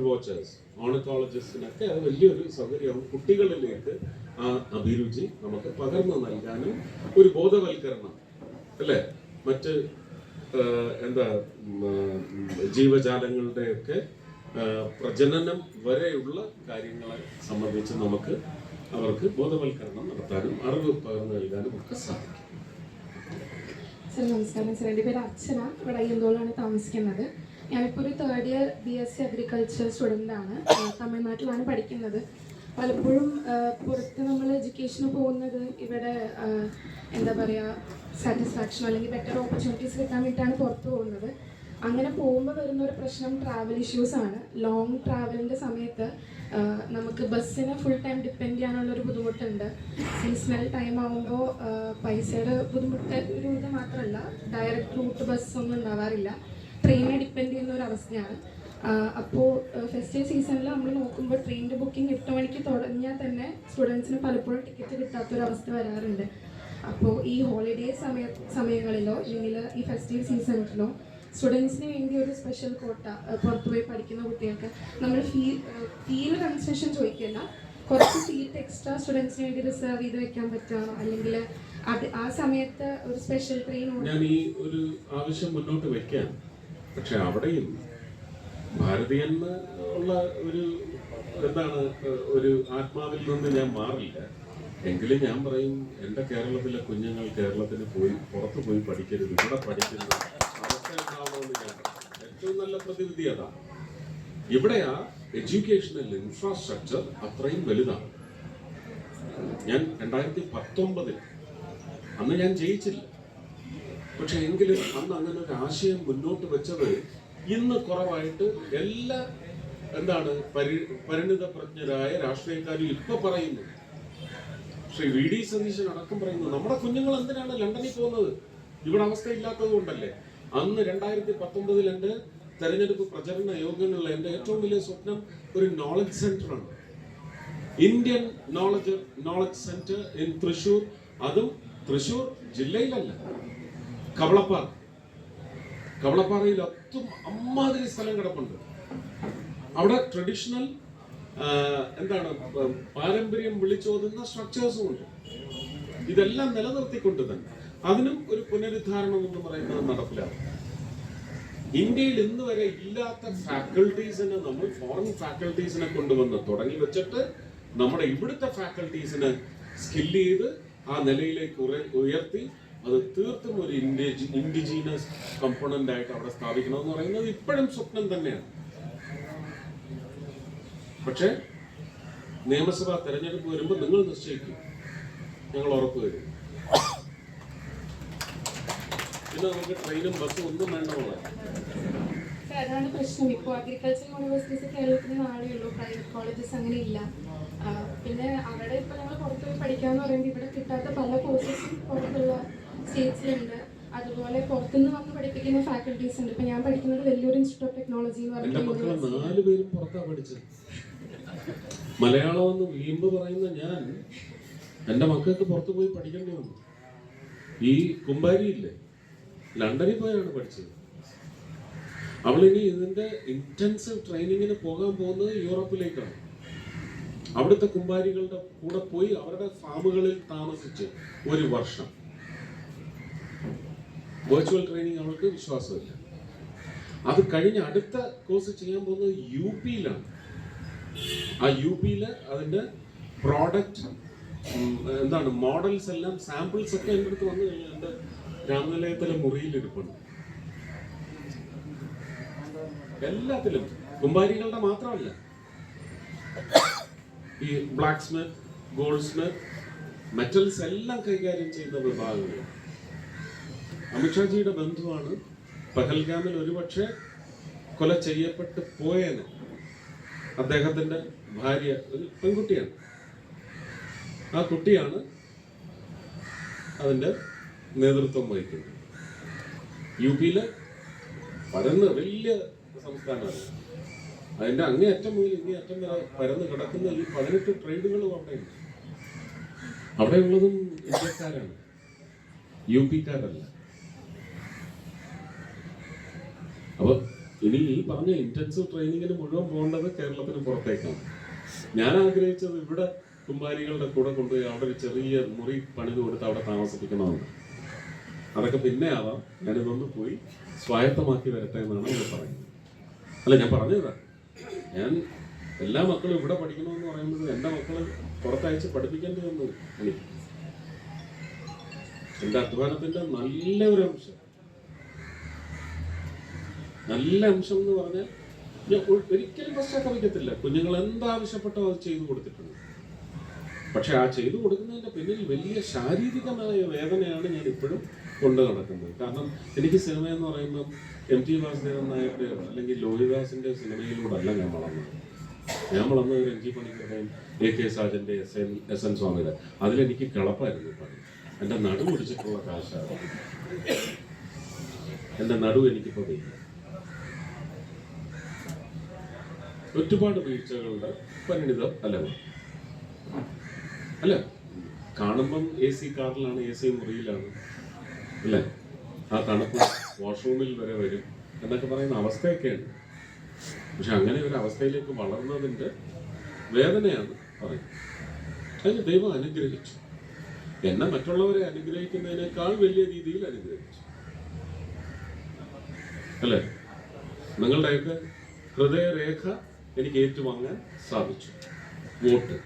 വാച്ചേഴ്സ്, ഓർണിത്തോളജിസ്റ്റിനൊക്കെ അത് വലിയൊരു സൗകര്യമാണ്. കുട്ടികളിലേക്ക് ആ അഭിരുചി നമുക്ക് പകർന്നു നൽകാനും ഒരു ബോധവൽക്കരണം, അല്ലേ, മറ്റ് ജീവജാലങ്ങളുടെയൊക്കെ പ്രജനനം വരെയുള്ള കാര്യങ്ങളെ സംബന്ധിച്ച് നമുക്ക് അവർക്ക് ബോധവൽക്കരണം നടത്താനും അറിവ് പകർന്നു നൽകാനും ഒക്കെ സാധിക്കും. സർ നമസ്കാരം. സർ എൻ്റെ പേര് അർച്ചന, ഇവിടെ അയ്യന്തോളാണ് താമസിക്കുന്നത്. ഞാനിപ്പോൾ ഒരു 3rd year BSc അഗ്രികൾച്ചർ സ്റ്റുഡൻ്റാണ്. തമിഴ്നാട്ടിലാണ് പഠിക്കുന്നത്. പലപ്പോഴും പുറത്ത് നമ്മൾ എഡ്യൂക്കേഷന് പോകുന്നത് ഇവിടെ എന്താ പറയുക സാറ്റിസ്ഫാക്ഷൻ അല്ലെങ്കിൽ ബെറ്റർ ഓപ്പർച്യൂണിറ്റീസ് കിട്ടാൻ വേണ്ടിയിട്ടാണ് പുറത്ത് പോകുന്നത്. അങ്ങനെ പോകുമ്പോൾ വരുന്ന ഒരു പ്രശ്നം ട്രാവൽ ഇഷ്യൂസാണ്. ലോങ് ട്രാവലിൻ്റെ സമയത്ത് നമുക്ക് ബസ്സിനെ ഫുൾ ടൈം ഡിപ്പെൻഡ് ചെയ്യാനുള്ളൊരു ബുദ്ധിമുട്ടുണ്ട്. സീസണൽ ടൈം ആകുമ്പോൾ പൈസയുടെ ബുദ്ധിമുട്ട് ഒരു ഇത് മാത്രമല്ല, ഡയറക്റ്റ് റൂട്ട് ബസ്സൊന്നും ഉണ്ടാവാറില്ല, ട്രെയിനെ ഡിപ്പെൻഡ് ചെയ്യുന്ന ഒരു അവസ്ഥയാണ്. അപ്പോൾ ഫെസ്റ്റീവ് സീസണിൽ നമ്മൾ നോക്കുമ്പോൾ ട്രെയിനിൻ്റെ ബുക്കിംഗ് 8 മണിക്ക് തുടങ്ങിയാൽ തന്നെ സ്റ്റുഡൻസിന് പലപ്പോഴും ടിക്കറ്റ് കിട്ടാത്തൊരവസ്ഥ വരാറുണ്ട്. അപ്പോൾ ഈ ഹോളിഡേ സമയങ്ങളിലോ അല്ലെങ്കിൽ ഈ ഫെസ്റ്റീവ് സീസണിലോ സ്റ്റുഡൻസിന് വേണ്ടി ഒരു സ്പെഷ്യൽ കോട്ട പുറത്തു പോയി പഠിക്കുന്ന കുട്ടികൾക്ക് നമ്മൾ ഫീൽ കൺസെഷൻ ചോദിക്കില്ല, കുറച്ച് സീറ്റ് എക്സ്ട്രാ സ്റ്റുഡൻസിന് വേണ്ടി റിസർവ് ചെയ്ത് വെക്കാൻ പറ്റുകയാണോ, അല്ലെങ്കിൽ അത് ആ സമയത്ത് ഒരു സ്പെഷ്യൽ ട്രെയിൻ ഞാൻ ഈ ഒരു ആവശ്യം മുന്നോട്ട് വെക്കാം. പക്ഷെ അവിടെയും ഭാരതീയൻ ഉള്ള ഒരു എന്താണ് ഒരു ആത്മാവിൽ നിന്ന് ഞാൻ മാറില്ല. എങ്കിലും ഞാൻ പറയും എൻ്റെ കേരളത്തിലെ കുഞ്ഞുങ്ങൾ കേരളത്തിന് പോയി പുറത്ത് പോയി പഠിക്കരുത്, ഇവിടെ പഠിക്കുന്നത് ഏറ്റവും നല്ല പ്രതിവിധി അതാ. ഇവിടെയാ എഡ്യൂക്കേഷണൽ ഇൻഫ്രാസ്ട്രക്ചർ അത്രയും വലുതാണ്. ഞാൻ 2019 അന്ന് ഞാൻ ജയിച്ചില്ല, പക്ഷെ എങ്കിലും അന്ന് അങ്ങനെ ഒരു ആശയം മുന്നോട്ട് വെച്ചത് ഇന്ന് കുറവായിട്ട് എല്ലാ പരിണിത പ്രജ്ഞരായ രാഷ്ട്രീയക്കാരും ഇപ്പൊ പറയുന്നു. ശ്രീ VD സതീശൻ അടക്കം പറയുന്നു, നമ്മുടെ കുഞ്ഞുങ്ങൾ എന്തിനാണ് ലണ്ടനിൽ പോകുന്നത്? ഇവിടെ അവസ്ഥ ഇല്ലാത്തത് കൊണ്ടല്ലേ. അന്ന് 2019 എന്റെ തെരഞ്ഞെടുപ്പ് പ്രചരണ യോഗങ്ങളുള്ള എന്റെ ഏറ്റവും വലിയ സ്വപ്നം ഒരു നോളജ് സെന്റർ ആണ്, Indian knowledge centre in Thrissur. അതും തൃശൂർ ജില്ലയിലല്ല, കവളപ്പാറയിൽ അമ്മാതിരി സ്ഥലം കിടപ്പുണ്ട്. അവിടെ ട്രഡീഷണൽ പാരമ്പര്യം വിളിച്ചോതുന്ന സ്ട്രക്ചേഴ്സും ഉണ്ട്. ഇതെല്ലാം നിലനിർത്തിക്കൊണ്ട് തന്നെ അതിനും ഒരു പുനരുദ്ധാരണം എന്ന് പറയുന്നത് നടപ്പിലാവും. ഇന്ത്യയിൽ ഇന്ന് വരെ ഇല്ലാത്ത ഫാക്കൽറ്റീസിനെ നമ്മൾ ഫോറിൻ ഫാക്കൽറ്റീസിനെ കൊണ്ടുവന്ന് തുടങ്ങി വെച്ചിട്ട് നമ്മുടെ ഇവിടുത്തെ ഫാക്കൽറ്റീസിനെ സ്കില്ല് ചെയ്ത് ആ നിലയിലേക്ക് ഉയർത്തി അത് തീർത്തും ഒരു ഇൻഡിജീനസ് കമ്പോണന്റ് ആയിട്ട് അവിടെ സ്ഥാപിക്കണമെന്ന് പറയുന്നത് ഇപ്പോഴും സ്വപ്നം തന്നെയാണ്. പക്ഷെ നിയമസഭാ തെരഞ്ഞെടുപ്പ് വരുമ്പോൾ നിങ്ങൾ നിശ്ചയിക്കും, ഞങ്ങൾ ഉറപ്പ് തരും. പിന്നെ നമുക്ക് ട്രെയിനും ബസ്സും ഒന്നും വേണ്ടമുള്ള. അതാണ് പ്രശ്നം. ഇപ്പോൾ അഗ്രികൾച്ചർ യൂണിവേഴ്സിറ്റീസ് കേരളത്തിന് നാളെ ഉള്ളൂ, പ്രൈവറ്റ് കോളേജസ് അങ്ങനെ ഇല്ല. പിന്നെ അവിടെ ഇപ്പോൾ ഞങ്ങൾ പുറത്തുപോയി പഠിക്കാമെന്ന് പറയുമ്പോൾ ഇവിടെ കിട്ടാത്ത പല കോഴ്സസും പുറത്തുള്ള സ്റ്റേറ്റ്സിലുണ്ട്. അതുപോലെ പുറത്തുനിന്ന് വന്ന് പഠിപ്പിക്കുന്ന ഫാക്കൽറ്റീസ് ഉണ്ട്. ഇപ്പൊ ഞാൻ പഠിക്കുന്നത് വലിയൊരു ഇൻസ്റ്റിറ്റ്യൂട്ട് ഓഫ് ടെക്നോളജി എന്ന് പറഞ്ഞ 4 പേരും പുറത്താ പഠിച്ചത്. മലയാളം എന്ന് വീമ്പ് പറയുന്ന ഞാൻ എൻ്റെ മക്കൾക്ക് പുറത്തു പോയി പഠിക്കേണ്ടി വന്നു. ഈ കുമ്പാരിയില്ലേ, ലണ്ടനിൽ പോയാണ് പഠിച്ചത്. അവളിനി ഇതിന്റെ ഇന്റൻസീവ് ട്രെയിനിങ്ങിന് പോകാൻ പോകുന്നത് യൂറോപ്പിലേക്കാണ്. അവിടുത്തെ കുമ്പാരികളുടെ കൂടെ പോയി അവരുടെ ഫാമുകളിൽ താമസിച്ച് 1 വർഷം വെർച്വൽ ട്രെയിനിങ് അവൾക്ക് വിശ്വാസമില്ല. അത് കഴിഞ്ഞ് അടുത്ത കോഴ്സ് ചെയ്യാൻ പോകുന്നത് UP-യിലാണ്. ആ UP-യില് അതിന്റെ പ്രോഡക്റ്റ് മോഡൽസ് എല്ലാം സാമ്പിൾസ് ഒക്കെ എൻ്റെ അടുത്ത് വന്നു കഴിഞ്ഞാൽ എൻ്റെ രാമനിലയത്തിലെ മുറിയിലിരിപ്പുണ്ട്. എല്ലാത്തിലും കുമ്പാരികളുടെ മാത്രമല്ല, ഈ black Smith, gold Smith, metals എല്ലാം കൈകാര്യം ചെയ്യുന്ന വിഭാഗങ്ങൾ. അമിത്ഷാജിയുടെ ബന്ധുവാണ്. പഹൽഗാമിൽ ഒരുപക്ഷെ കൊല ചെയ്യപ്പെട്ട് പോയേനെ. അദ്ദേഹത്തിന്റെ ഭാര്യ ഒരു പെൺകുട്ടിയാണ്. ആ കുട്ടിയാണ് അതിന്റെ നേതൃത്വം വഹിക്കുന്നത്. UP-യിലെ പരന്ന് വലിയ സംസ്ഥാനമാണ്. അതിന്റെ അങ്ങേയറ്റം മുതൽ ഇങ്ങേയറ്റം വരെ പരന്ന് കിടക്കുന്ന ഈ 18 ട്രേഡുകളും അവിടെയുണ്ട്. അവിടെയുള്ളതും ഇന്ത്യക്കാരാണ്, UP-ക്കാരല്ല. അപ്പൊ ഇനി ഈ പറഞ്ഞ ഇന്റൻസീവ് ട്രെയിനിങ്ങിന് മുഴുവൻ പോകേണ്ടത് കേരളത്തിന് പുറത്തേക്കാണ്. ഞാൻ ആഗ്രഹിച്ചത് ഇവിടെ കുമ്പാരികളുടെ കൂടെ കൊണ്ടുപോയി അവിടെ ഒരു ചെറിയ മുറി പണിത് കൊടുത്ത് അവിടെ താമസിപ്പിക്കണമെന്ന്. അതൊക്കെ പിന്നെ ആവാം. ഞാനിതൊന്ന് പോയി സ്വായത്തമാക്കി വരട്ടെ എന്നാണ് ഞാൻ പറയുന്നത്. അല്ല, ഞാൻ പറഞ്ഞതാ, ഞാൻ എല്ലാ മക്കളും ഇവിടെ പഠിക്കണമെന്ന് പറയുന്നത് എൻ്റെ മക്കള് പുറത്തയച്ച് പഠിപ്പിക്കേണ്ടി വന്നത് എനിക്ക്. എൻ്റെ അധ്വാനത്തിന്റെ നല്ല ഒരു അംശം എന്ന് പറഞ്ഞാൽ ഞാൻ ഒരിക്കലും പശ്ചാത്തലത്തില്ല. കുഞ്ഞുങ്ങൾ എന്താവശ്യപ്പെട്ടോ അത് ചെയ്തു കൊടുത്തിട്ടുണ്ട്. പക്ഷെ ആ ചെയ്തു കൊടുക്കുന്നതിന്റെ പിന്നിൽ വലിയ ശാരീരികമായ വേദനയാണ് ഞാൻ ഇപ്പോഴും കൊണ്ടു നടക്കുന്നത്. കാരണം എനിക്ക് സിനിമ എന്ന് പറയുമ്പോൾ MT വാസുദേവൻ നായരുടെ അല്ലെങ്കിൽ ലോഹിദാസിന്റെ സിനിമയിലൂടെയല്ല ഞാൻ വളർന്നത്. ഞാൻ വളർന്നത് NG പണിക്കരുടെയും AK സാജന്റെ SN സ്വാമിയുടെ. അതിലെനിക്ക് കിളപ്പായിരുന്നു പണി. എൻ്റെ നടു പിടിച്ചിട്ടുള്ള കാശാണ്. എൻ്റെ നടു എനിക്കിപ്പോൾ വയ്യ. ഒരുപാട് വീഴ്ചകളുടെ പരിണിതം അല്ല, കാണുമ്പം AC കാറിലാണ്, AC മുറിയിലാണ് അല്ലേ, ആ തണുപ്പ് വാഷ്റൂമിൽ വരെ വരും എന്നൊക്കെ പറയുന്ന അവസ്ഥയൊക്കെയുണ്ട്. പക്ഷെ അങ്ങനെ ഒരു അവസ്ഥയിലേക്ക് വളർന്നതിൻ്റെ വേദനയാണ് പറയുന്നത്. അതിന് ദൈവം അനുഗ്രഹിച്ചു. എന്നെ മറ്റുള്ളവരെ അനുഗ്രഹിക്കുന്നതിനേക്കാൾ വലിയ രീതിയിൽ അനുഗ്രഹിച്ചു അല്ലേ. നിങ്ങളുടെയൊക്കെ ഹൃദയരേഖ എനിക്ക് ഏറ്റുവാങ്ങാൻ സാധിച്ചു. വോട്ട്